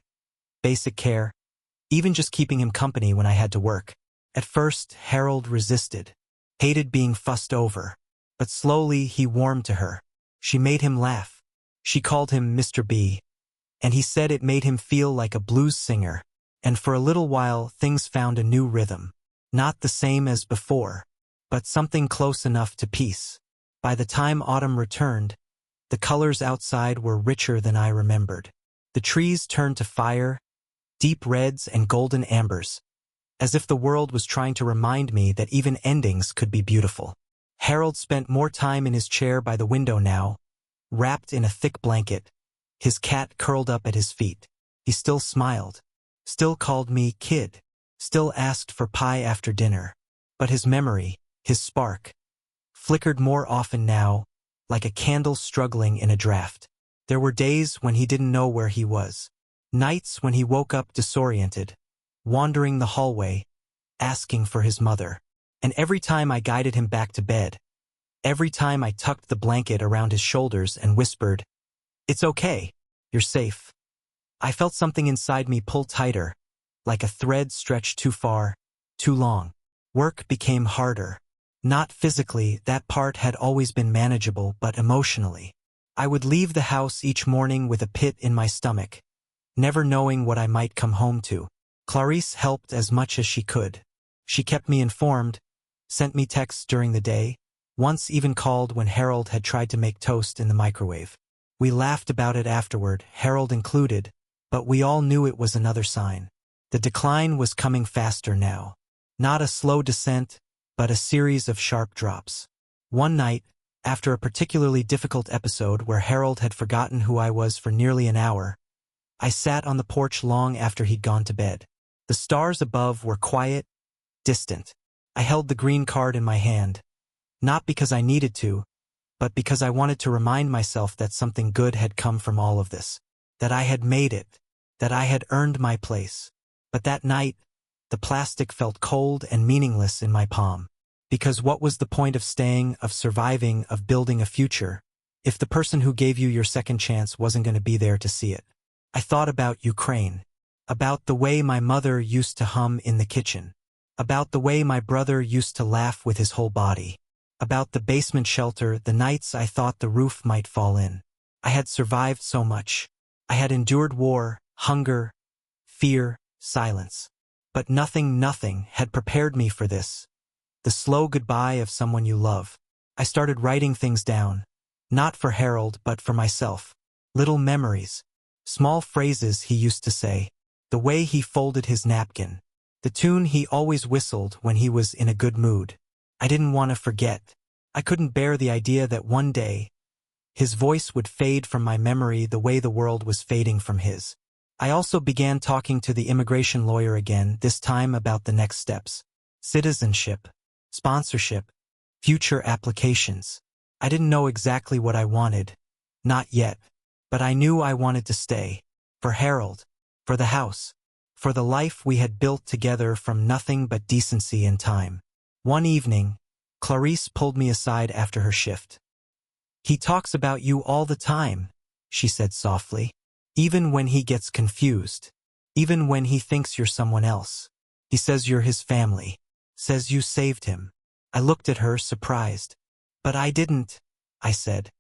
basic care, even just keeping him company when I had to work. At first, Harold resisted, hated being fussed over, but slowly he warmed to her. She made him laugh. She called him Mr. B, and he said it made him feel like a blues singer. And for a little while, things found a new rhythm. Not the same as before, but something close enough to peace. By the time autumn returned, the colors outside were richer than I remembered. The trees turned to fire, deep reds and golden ambers, as if the world was trying to remind me that even endings could be beautiful. Harold spent more time in his chair by the window now, wrapped in a thick blanket, his cat curled up at his feet. He still smiled, still called me kid, still asked for pie after dinner. But his memory, his spark, flickered more often now, like a candle struggling in a draft. There were days when he didn't know where he was. Nights when he woke up disoriented, wandering the hallway, asking for his mother. And every time I guided him back to bed, every time I tucked the blanket around his shoulders and whispered, "It's okay, you're safe," I felt something inside me pull tighter, like a thread stretched too far, too long. Work became harder. Not physically, that part had always been manageable, but emotionally. I would leave the house each morning with a pit in my stomach, never knowing what I might come home to. Clarice helped as much as she could. She kept me informed, sent me texts during the day, once even called when Harold had tried to make toast in the microwave. We laughed about it afterward, Harold included, but we all knew it was another sign. The decline was coming faster now. Not a slow descent, but a series of sharp drops. One night, after a particularly difficult episode where Harold had forgotten who I was for nearly an hour, I sat on the porch long after he'd gone to bed. The stars above were quiet, distant. I held the green card in my hand, not because I needed to, but because I wanted to remind myself that something good had come from all of this, that I had made it, that I had earned my place. But that night, the plastic felt cold and meaningless in my palm. Because what was the point of staying, of surviving, of building a future, if the person who gave you your second chance wasn't going to be there to see it? I thought about Ukraine, about the way my mother used to hum in the kitchen, about the way my brother used to laugh with his whole body, about the basement shelter, the nights I thought the roof might fall in. I had survived so much. I had endured war, hunger, fear, silence. But nothing had prepared me for this. The slow goodbye of someone you love. I started writing things down, not for Harold but for myself. Little memories, small phrases he used to say, the way he folded his napkin, the tune he always whistled when he was in a good mood. I didn't want to forget. I couldn't bear the idea that one day, his voice would fade from my memory the way the world was fading from his. I also began talking to the immigration lawyer again, this time about the next steps. Citizenship, sponsorship, future applications. I didn't know exactly what I wanted. Not yet. But I knew I wanted to stay. For Harold. For the house. For the life we had built together from nothing but decency and time. One evening, Clarice pulled me aside after her shift. "He talks about you all the time," she said softly. "Even when he gets confused. Even when he thinks you're someone else. He says you're his family. Says you saved him." I looked at her, surprised. "But I didn't," I said.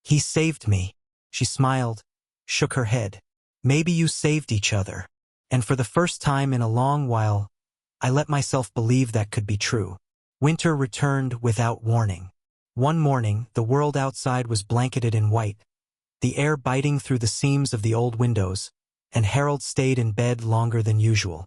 "He saved me." She smiled, shook her head. "Maybe you saved each other." And for the first time in a long while, I let myself believe that could be true. Winter returned without warning. One morning, the world outside was blanketed in white, the air biting through the seams of the old windows, and Harold stayed in bed longer than usual.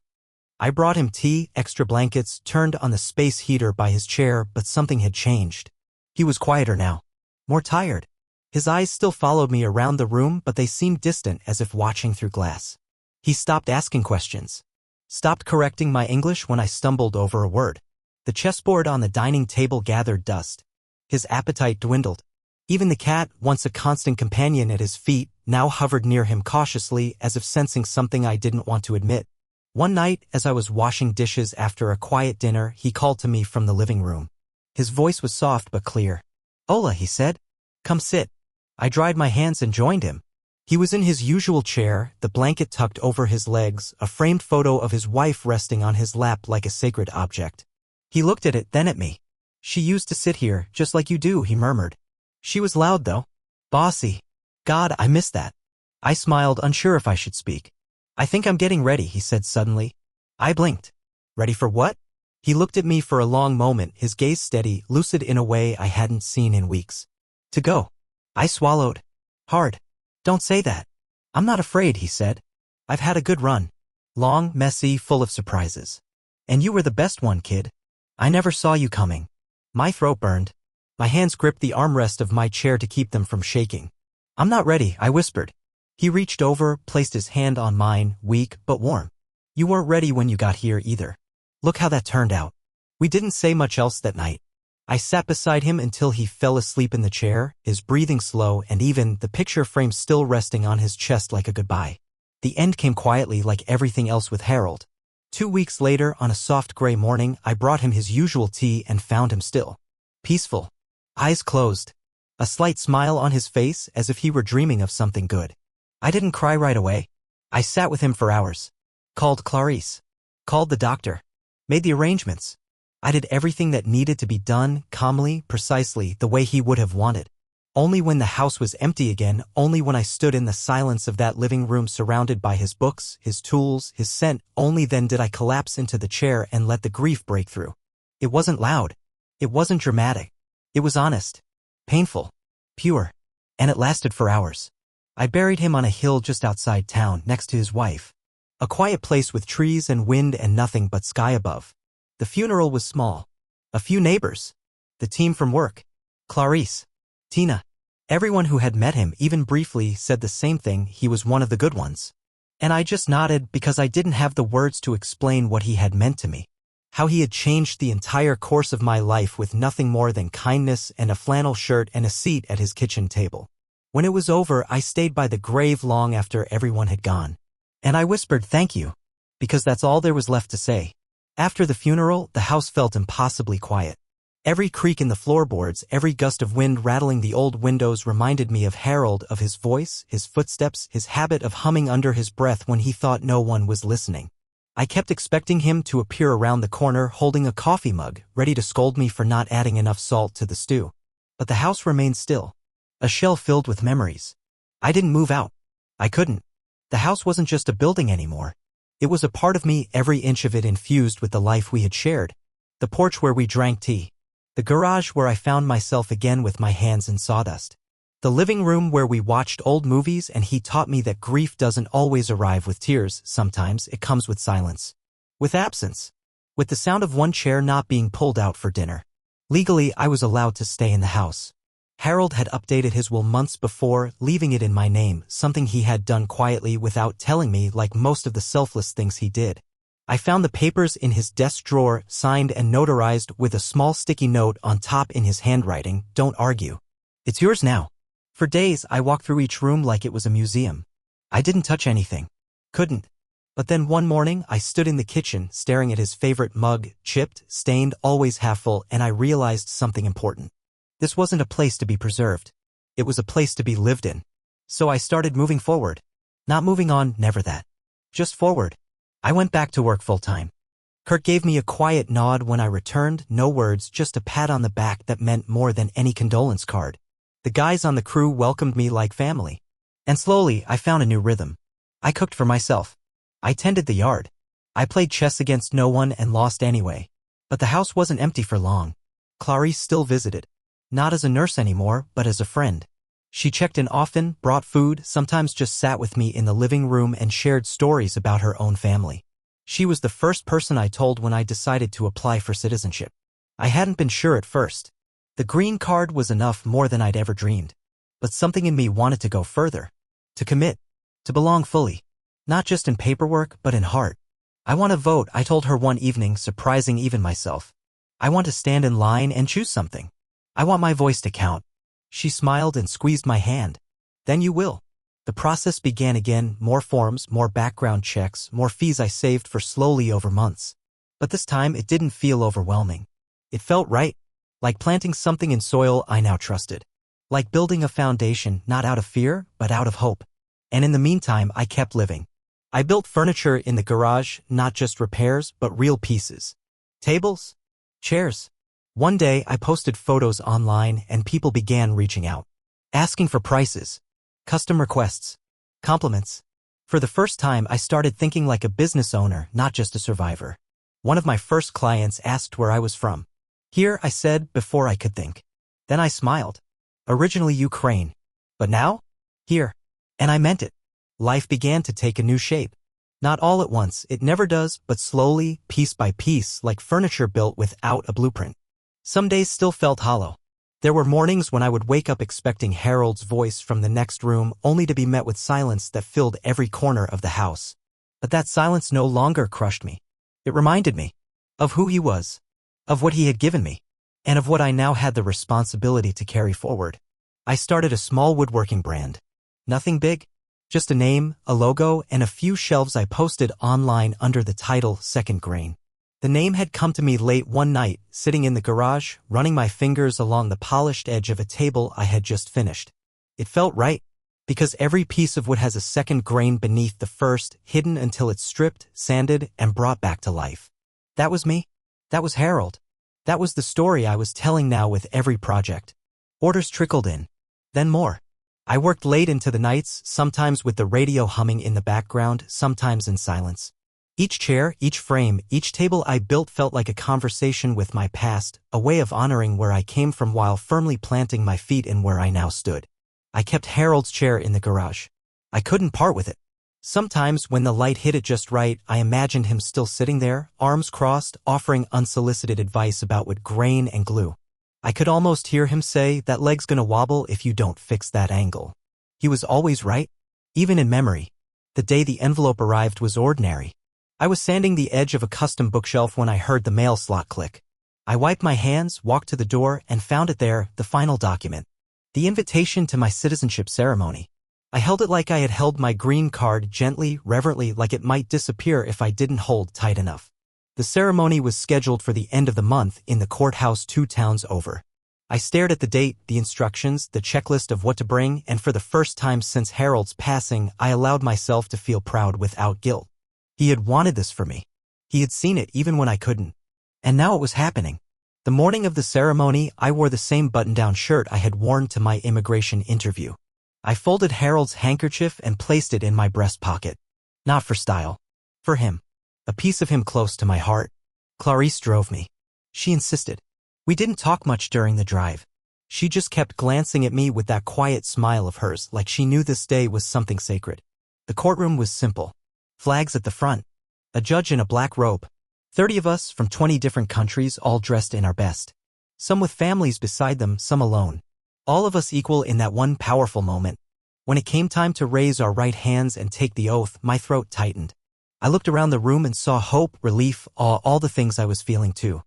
I brought him tea, extra blankets, turned on the space heater by his chair, but something had changed. He was quieter now, more tired. His eyes still followed me around the room, but they seemed distant, as if watching through glass. He stopped asking questions, stopped correcting my English when I stumbled over a word. The chessboard on the dining table gathered dust. His appetite dwindled. Even the cat, once a constant companion at his feet, now hovered near him cautiously, as if sensing something I didn't want to admit. One night, as I was washing dishes after a quiet dinner, he called to me from the living room. His voice was soft but clear. "Hola," he said. "Come sit." I dried my hands and joined him. He was in his usual chair, the blanket tucked over his legs, a framed photo of his wife resting on his lap like a sacred object. He looked at it, then at me. "She used to sit here, just like you do," he murmured. "She was loud, though. Bossy. God, I miss that." I smiled, unsure if I should speak. "I think I'm getting ready," he said suddenly. I blinked. "Ready for what?" He looked at me for a long moment, his gaze steady, lucid in a way I hadn't seen in weeks. "To go." I swallowed. Hard. "Don't say that." "I'm not afraid," he said. "I've had a good run. Long, messy, full of surprises. And you were the best one, kid. I never saw you coming." My throat burned. My hands gripped the armrest of my chair to keep them from shaking. I'm not ready, I whispered. He reached over, placed his hand on mine, weak but warm. You weren't ready when you got here either. Look how that turned out. We didn't say much else that night. I sat beside him until he fell asleep in the chair, his breathing slow and even the picture frame still resting on his chest like a goodbye. The end came quietly like everything else with Harold. 2 weeks later, on a soft gray morning, I brought him his usual tea and found him still. Peaceful. Eyes closed. A slight smile on his face as if he were dreaming of something good. I didn't cry right away. I sat with him for hours. Called Clarice. Called the doctor. Made the arrangements. I did everything that needed to be done, calmly, precisely, the way he would have wanted. Only when the house was empty again, only when I stood in the silence of that living room surrounded by his books, his tools, his scent, only then did I collapse into the chair and let the grief break through. It wasn't loud. It wasn't dramatic. It was honest. Painful. Pure. And it lasted for hours. I buried him on a hill just outside town, next to his wife. A quiet place with trees and wind and nothing but sky above. The funeral was small. A few neighbors. The team from work. Clarice. Tina. Everyone who had met him, even briefly, said the same thing: he was one of the good ones. And I just nodded because I didn't have the words to explain what he had meant to me. How he had changed the entire course of my life with nothing more than kindness and a flannel shirt and a seat at his kitchen table. When it was over, I stayed by the grave long after everyone had gone. And I whispered thank you, because that's all there was left to say. After the funeral, the house felt impossibly quiet. Every creak in the floorboards, every gust of wind rattling the old windows reminded me of Harold, of his voice, his footsteps, his habit of humming under his breath when he thought no one was listening. I kept expecting him to appear around the corner holding a coffee mug, ready to scold me for not adding enough salt to the stew. But the house remained still. A shell filled with memories. I didn't move out. I couldn't. The house wasn't just a building anymore. It was a part of me, every inch of it infused with the life we had shared. The porch where we drank tea. The garage where I found myself again with my hands in sawdust. The living room where we watched old movies and he taught me that grief doesn't always arrive with tears, sometimes it comes with silence. With absence. With the sound of one chair not being pulled out for dinner. Legally, I was allowed to stay in the house. Harold had updated his will months before, leaving it in my name, something he had done quietly without telling me, like most of the selfless things he did. I found the papers in his desk drawer, signed and notarized with a small sticky note on top in his handwriting: "Don't argue. It's yours now." For days, I walked through each room like it was a museum. I didn't touch anything. Couldn't. But then one morning, I stood in the kitchen, staring at his favorite mug, chipped, stained, always half full, and I realized something important. This wasn't a place to be preserved. It was a place to be lived in. So I started moving forward. Not moving on, never that. Just forward. I went back to work full-time. Kurt gave me a quiet nod when I returned, no words, just a pat on the back that meant more than any condolence card. The guys on the crew welcomed me like family. And slowly, I found a new rhythm. I cooked for myself. I tended the yard. I played chess against no one and lost anyway. But the house wasn't empty for long. Clarice still visited. Not as a nurse anymore, but as a friend. She checked in often, brought food, sometimes just sat with me in the living room and shared stories about her own family. She was the first person I told when I decided to apply for citizenship. I hadn't been sure at first. The green card was enough, more than I'd ever dreamed. But something in me wanted to go further. To commit. To belong fully. Not just in paperwork, but in heart. I want to vote, I told her one evening, surprising even myself. I want to stand in line and choose something. I want my voice to count. She smiled and squeezed my hand. Then you will. The process began again, more forms, more background checks, more fees I saved for slowly over months. But this time it didn't feel overwhelming. It felt right. Like planting something in soil I now trusted. Like building a foundation, not out of fear, but out of hope. And in the meantime, I kept living. I built furniture in the garage, not just repairs, but real pieces. Tables? Chairs? One day, I posted photos online and people began reaching out. Asking for prices. Custom requests. Compliments. For the first time, I started thinking like a business owner, not just a survivor. One of my first clients asked where I was from. Here, I said, before I could think. Then I smiled. Originally Ukraine. But now? Here. And I meant it. Life began to take a new shape. Not all at once, it never does, but slowly, piece by piece, like furniture built without a blueprint. Some days still felt hollow. There were mornings when I would wake up expecting Harold's voice from the next room only to be met with silence that filled every corner of the house. But that silence no longer crushed me. It reminded me of who he was, of what he had given me, and of what I now had the responsibility to carry forward. I started a small woodworking brand. Nothing big, just a name, a logo, and a few shelves I posted online under the title Second Grain. The name had come to me late one night, sitting in the garage, running my fingers along the polished edge of a table I had just finished. It felt right, because every piece of wood has a second grain beneath the first, hidden until it's stripped, sanded, and brought back to life. That was me. That was Harold. That was the story I was telling now with every project. Orders trickled in. Then more. I worked late into the nights, sometimes with the radio humming in the background, sometimes in silence. Each chair, each frame, each table I built felt like a conversation with my past, a way of honoring where I came from while firmly planting my feet in where I now stood. I kept Harold's chair in the garage. I couldn't part with it. Sometimes, when the light hit it just right, I imagined him still sitting there, arms crossed, offering unsolicited advice about wood grain and glue. I could almost hear him say, "That leg's gonna wobble if you don't fix that angle." He was always right, even in memory. The day the envelope arrived was ordinary. I was sanding the edge of a custom bookshelf when I heard the mail slot click. I wiped my hands, walked to the door, and found it there, the final document. The invitation to my citizenship ceremony. I held it like I had held my green card, gently, reverently, like it might disappear if I didn't hold tight enough. The ceremony was scheduled for the end of the month in the courthouse 2 towns over. I stared at the date, the instructions, the checklist of what to bring, and for the first time since Harold's passing, I allowed myself to feel proud without guilt. He had wanted this for me. He had seen it even when I couldn't. And now it was happening. The morning of the ceremony, I wore the same button-down shirt I had worn to my immigration interview. I folded Harold's handkerchief and placed it in my breast pocket. Not for style. For him. A piece of him close to my heart. Clarice drove me. She insisted. We didn't talk much during the drive. She just kept glancing at me with that quiet smile of hers, like she knew this day was something sacred. The courtroom was simple. Flags at the front. A judge in a black robe. 30 of us from 20 different countries, all dressed in our best. Some with families beside them, some alone. All of us equal in that one powerful moment. When it came time to raise our right hands and take the oath, my throat tightened. I looked around the room and saw hope, relief, awe, all the things I was feeling too.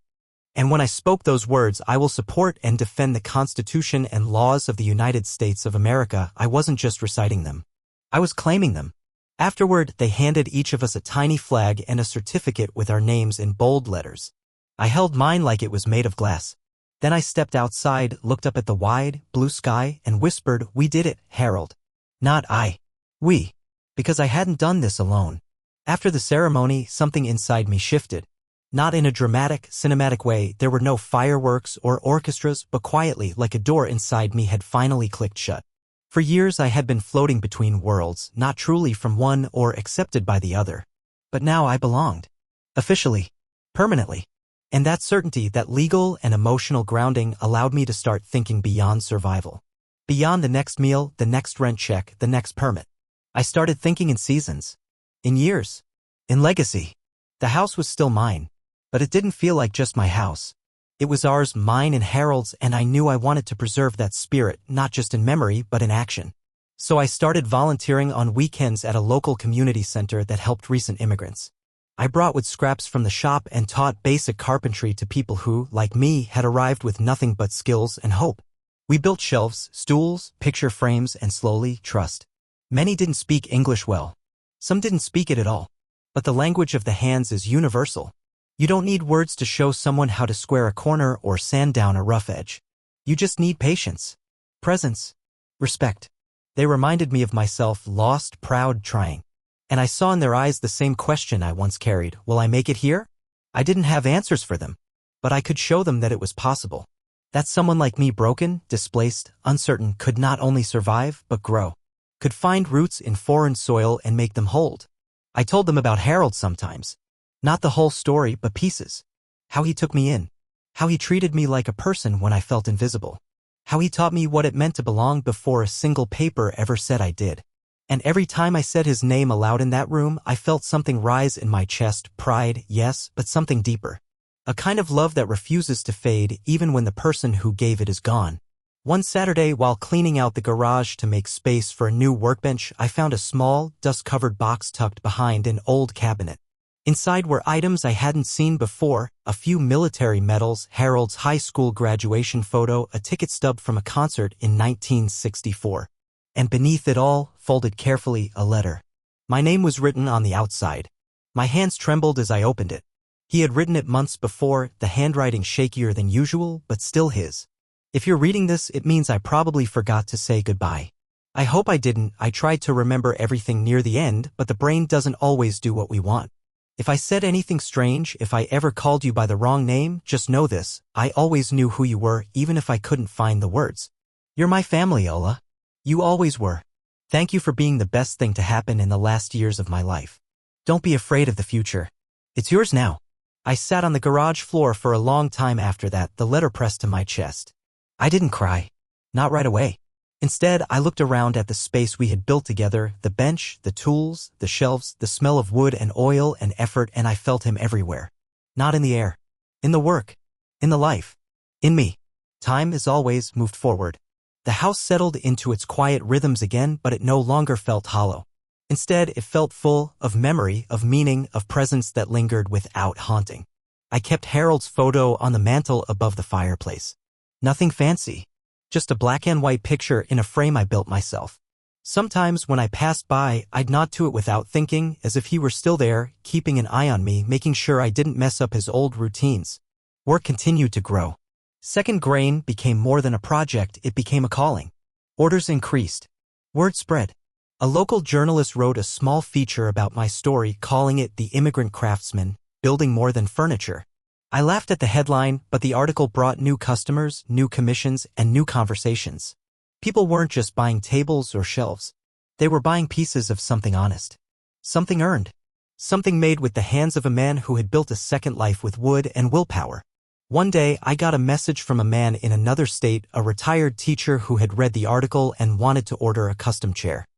And when I spoke those words, "I will support and defend the Constitution and laws of the United States of America," I wasn't just reciting them. I was claiming them. Afterward, they handed each of us a tiny flag and a certificate with our names in bold letters. I held mine like it was made of glass. Then I stepped outside, looked up at the wide, blue sky, and whispered, "We did it, Harold." Not I. We. Because I hadn't done this alone. After the ceremony, something inside me shifted. Not in a dramatic, cinematic way, there were no fireworks or orchestras, but quietly, like a door inside me had finally clicked shut. For years I had been floating between worlds, not truly from one or accepted by the other. But now I belonged. Officially. Permanently. And that certainty, that legal and emotional grounding allowed me to start thinking beyond survival. Beyond the next meal, the next rent check, the next permit. I started thinking in seasons. In years. In legacy. The house was still mine. But it didn't feel like just my house. It was ours, mine and Harold's, and I knew I wanted to preserve that spirit, not just in memory, but in action. So I started volunteering on weekends at a local community center that helped recent immigrants. I brought wood scraps from the shop and taught basic carpentry to people who, like me, had arrived with nothing but skills and hope. We built shelves, stools, picture frames, and slowly, trust. Many didn't speak English well. Some didn't speak it at all. But the language of the hands is universal. You don't need words to show someone how to square a corner or sand down a rough edge. You just need patience, presence, respect. They reminded me of myself, lost, proud, trying. And I saw in their eyes the same question I once carried: will I make it here? I didn't have answers for them, but I could show them that it was possible. That someone like me, broken, displaced, uncertain, could not only survive, but grow. Could find roots in foreign soil and make them hold. I told them about Harold sometimes. Not the whole story, but pieces. How he took me in. How he treated me like a person when I felt invisible. How he taught me what it meant to belong before a single paper ever said I did. And every time I said his name aloud in that room, I felt something rise in my chest. Pride, yes, but something deeper. A kind of love that refuses to fade even when the person who gave it is gone. One Saturday, while cleaning out the garage to make space for a new workbench, I found a small, dust-covered box tucked behind an old cabinet. Inside were items I hadn't seen before, a few military medals, Harold's high school graduation photo, a ticket stub from a concert in 1964. And beneath it all, folded carefully, a letter. My name was written on the outside. My hands trembled as I opened it. He had written it months before, the handwriting shakier than usual, but still his. If you're reading this, it means I probably forgot to say goodbye. I hope I didn't. I tried to remember everything near the end, but the brain doesn't always do what we want. If I said anything strange, if I ever called you by the wrong name, just know this, I always knew who you were, even if I couldn't find the words. You're my family, Ola. You always were. Thank you for being the best thing to happen in the last years of my life. Don't be afraid of the future. It's yours now. I sat on the garage floor for a long time after that, the letter pressed to my chest. I didn't cry. Not right away. Instead, I looked around at the space we had built together, the bench, the tools, the shelves, the smell of wood and oil and effort, and I felt him everywhere. Not in the air. In the work. In the life. In me. Time, as always, moved forward. The house settled into its quiet rhythms again, but it no longer felt hollow. Instead, it felt full of memory, of meaning, of presence that lingered without haunting. I kept Harold's photo on the mantel above the fireplace. Nothing fancy. Just a black and white picture in a frame I built myself. Sometimes when I passed by, I'd nod to it without thinking, as if he were still there, keeping an eye on me, making sure I didn't mess up his old routines. Work continued to grow. Second grain became more than a project, it became a calling. Orders increased. Word spread. A local journalist wrote a small feature about my story, calling it The Immigrant Craftsman, Building More Than Furniture. I laughed at the headline, but the article brought new customers, new commissions, and new conversations. People weren't just buying tables or shelves. They were buying pieces of something honest. Something earned. Something made with the hands of a man who had built a second life with wood and willpower. One day, I got a message from a man in another state, a retired teacher who had read the article and wanted to order a custom chair.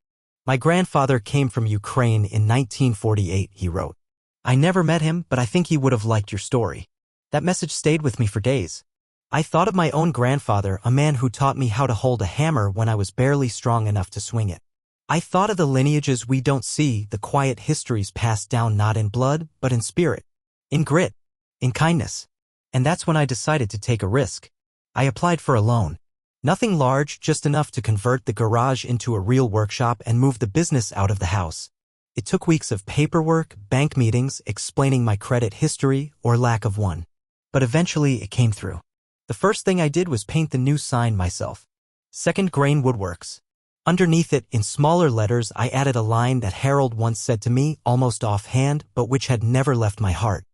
My grandfather came from Ukraine in 1948, he wrote. I never met him, but I think he would have liked your story. That message stayed with me for days. I thought of my own grandfather, a man who taught me how to hold a hammer when I was barely strong enough to swing it. I thought of the lineages we don't see, the quiet histories passed down not in blood, but in spirit, in grit, in kindness. And that's when I decided to take a risk. I applied for a loan. Nothing large, just enough to convert the garage into a real workshop and move the business out of the house. It took weeks of paperwork, bank meetings, explaining my credit history or lack of one. But eventually it came through. The first thing I did was paint the new sign myself. Second Grain Woodworks. Underneath it, in smaller letters, I added a line that Harold once said to me, almost offhand, but which had never left my heart.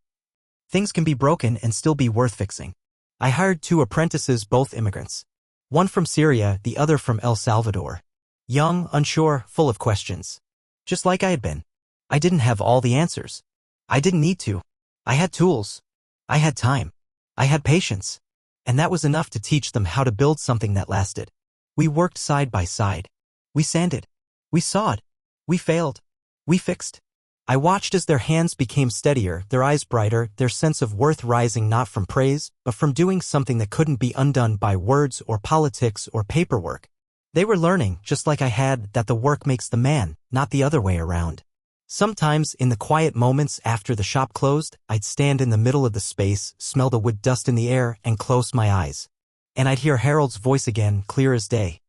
Things can be broken and still be worth fixing. I hired 2 apprentices, both immigrants. One from Syria, the other from El Salvador. Young, unsure, full of questions. Just like I had been. I didn't have all the answers. I didn't need to. I had tools. I had time. I had patience. And that was enough to teach them how to build something that lasted. We worked side by side. We sanded. We sawed. We failed. We fixed. I watched as their hands became steadier, their eyes brighter, their sense of worth rising not from praise, but from doing something that couldn't be undone by words or politics or paperwork. They were learning, just like I had, that the work makes the man, not the other way around. Sometimes, in the quiet moments after the shop closed, I'd stand in the middle of the space, smell the wood dust in the air, and close my eyes. And I'd hear Harold's voice again, clear as day.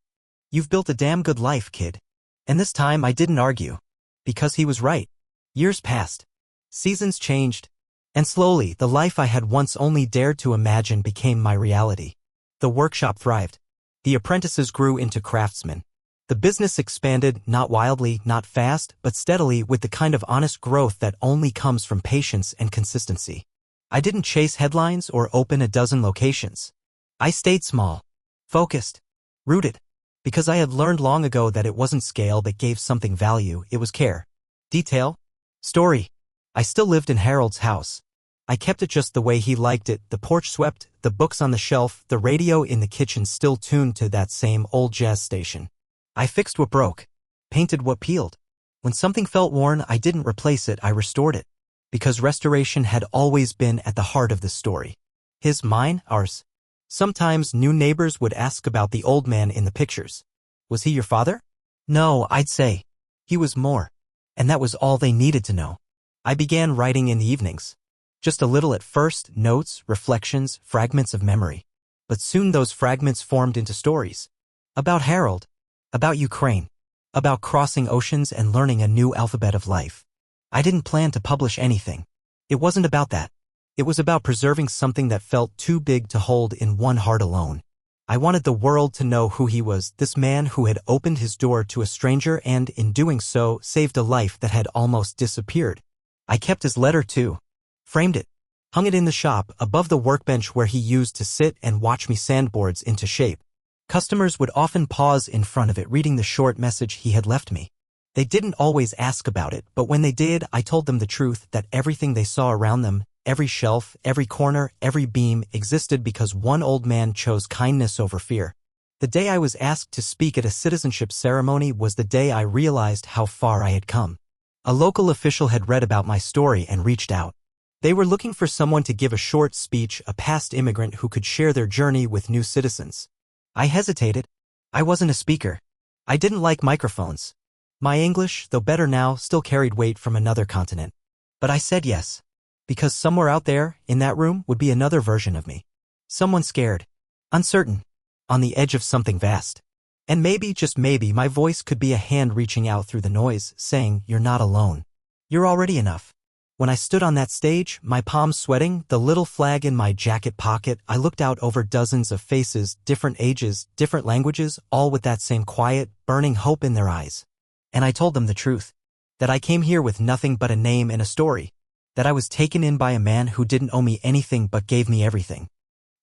You've built a damn good life, kid. And this time I didn't argue. Because he was right. Years passed. Seasons changed. And slowly, the life I had once only dared to imagine became my reality. The workshop thrived. The apprentices grew into craftsmen. The business expanded, not wildly, not fast, but steadily, with the kind of honest growth that only comes from patience and consistency. I didn't chase headlines or open a dozen locations. I stayed small, focused, rooted, because I had learned long ago that it wasn't scale that gave something value, it was care. Detail. Story. I still lived in Harold's house. I kept it just the way he liked it, the porch swept, the books on the shelf, the radio in the kitchen still tuned to that same old jazz station. I fixed what broke, painted what peeled. When something felt worn, I didn't replace it, I restored it. Because restoration had always been at the heart of the story. His, mine, ours. Sometimes new neighbors would ask about the old man in the pictures. Was he your father? No, I'd say. He was more. And that was all they needed to know. I began writing in the evenings. Just a little at first, notes, reflections, fragments of memory. But soon those fragments formed into stories. About Harold. About Ukraine. About crossing oceans and learning a new alphabet of life. I didn't plan to publish anything. It wasn't about that. It was about preserving something that felt too big to hold in one heart alone. I wanted the world to know who he was, this man who had opened his door to a stranger and, in doing so, saved a life that had almost disappeared. I kept his letter too. Framed it. Hung it in the shop, above the workbench where he used to sit and watch me sandboards into shape. Customers would often pause in front of it reading the short message he had left me. They didn't always ask about it, but when they did, I told them the truth that everything they saw around them, every shelf, every corner, every beam, existed because one old man chose kindness over fear. The day I was asked to speak at a citizenship ceremony was the day I realized how far I had come. A local official had read about my story and reached out. They were looking for someone to give a short speech, a past immigrant who could share their journey with new citizens. I hesitated. I wasn't a speaker. I didn't like microphones. My English, though better now, still carried weight from another continent. But I said yes. Because somewhere out there, in that room, would be another version of me. Someone scared. Uncertain. On the edge of something vast. And maybe, just maybe, my voice could be a hand reaching out through the noise, saying, "You're not alone. You're already enough." When I stood on that stage, my palms sweating, the little flag in my jacket pocket, I looked out over dozens of faces, different ages, different languages, all with that same quiet, burning hope in their eyes. And I told them the truth. That I came here with nothing but a name and a story. That I was taken in by a man who didn't owe me anything but gave me everything.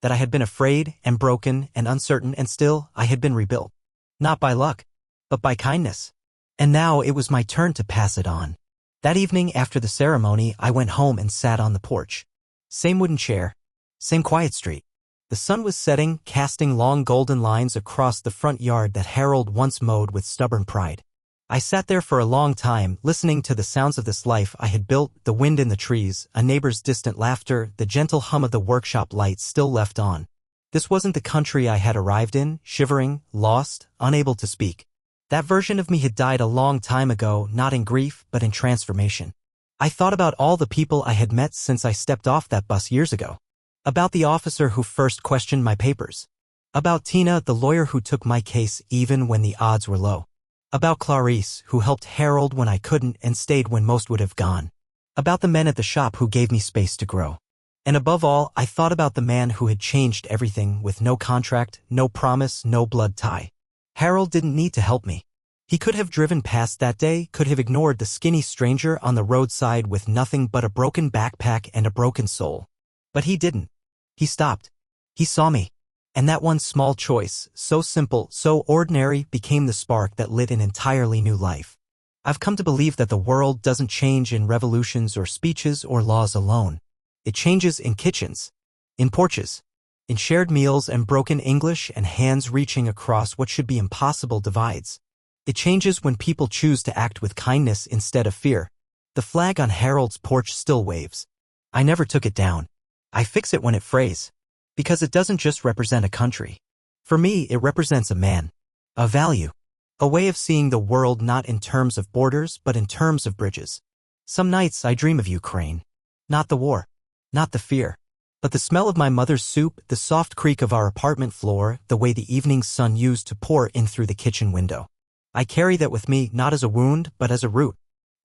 That I had been afraid and broken and uncertain, and still I had been rebuilt. Not by luck, but by kindness. And now it was my turn to pass it on. That evening after the ceremony, I went home and sat on the porch. Same wooden chair. Same quiet street. The sun was setting, casting long golden lines across the front yard that Harold once mowed with stubborn pride. I sat there for a long time, listening to the sounds of this life I had built, the wind in the trees, a neighbor's distant laughter, the gentle hum of the workshop lights still left on. This wasn't the country I had arrived in, shivering, lost, unable to speak. That version of me had died a long time ago, not in grief, but in transformation. I thought about all the people I had met since I stepped off that bus years ago. About the officer who first questioned my papers. About Tina, the lawyer who took my case even when the odds were low. About Clarice, who helped Harold when I couldn't and stayed when most would have gone. About the men at the shop who gave me space to grow. And above all, I thought about the man who had changed everything with no contract, no promise, no blood tie. Harold didn't need to help me. He could have driven past that day, could have ignored the skinny stranger on the roadside with nothing but a broken backpack and a broken soul. But he didn't. He stopped. He saw me. And that one small choice, so simple, so ordinary, became the spark that lit an entirely new life. I've come to believe that the world doesn't change in revolutions or speeches or laws alone. It changes in kitchens, in porches, in shared meals and broken English and hands reaching across what should be impossible divides. It changes when people choose to act with kindness instead of fear. The flag on Harold's porch still waves. I never took it down. I fix it when it frays. Because it doesn't just represent a country. For me, it represents a man. A value. A way of seeing the world not in terms of borders, but in terms of bridges. Some nights I dream of Ukraine. Not the war. Not the fear. But the smell of my mother's soup, the soft creak of our apartment floor, the way the evening sun used to pour in through the kitchen window. I carry that with me not as a wound, but as a root.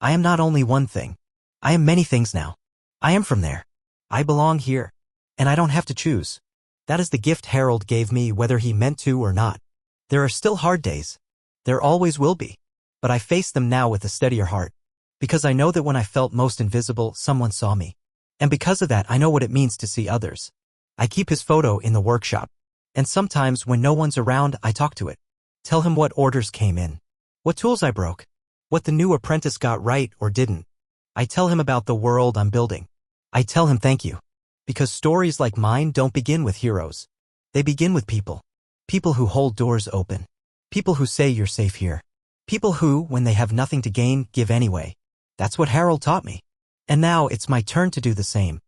I am not only one thing. I am many things now. I am from there. I belong here. And I don't have to choose. That is the gift Harold gave me whether he meant to or not. There are still hard days. There always will be. But I face them now with a steadier heart. Because I know that when I felt most invisible, someone saw me. And because of that, I know what it means to see others. I keep his photo in the workshop. And sometimes when no one's around, I talk to it. Tell him what orders came in. What tools I broke. What the new apprentice got right or didn't. I tell him about the world I'm building. I tell him thank you. Because stories like mine don't begin with heroes. They begin with people. People who hold doors open. People who say you're safe here. People who, when they have nothing to gain, give anyway. That's what Harold taught me. And now it's my turn to do the same.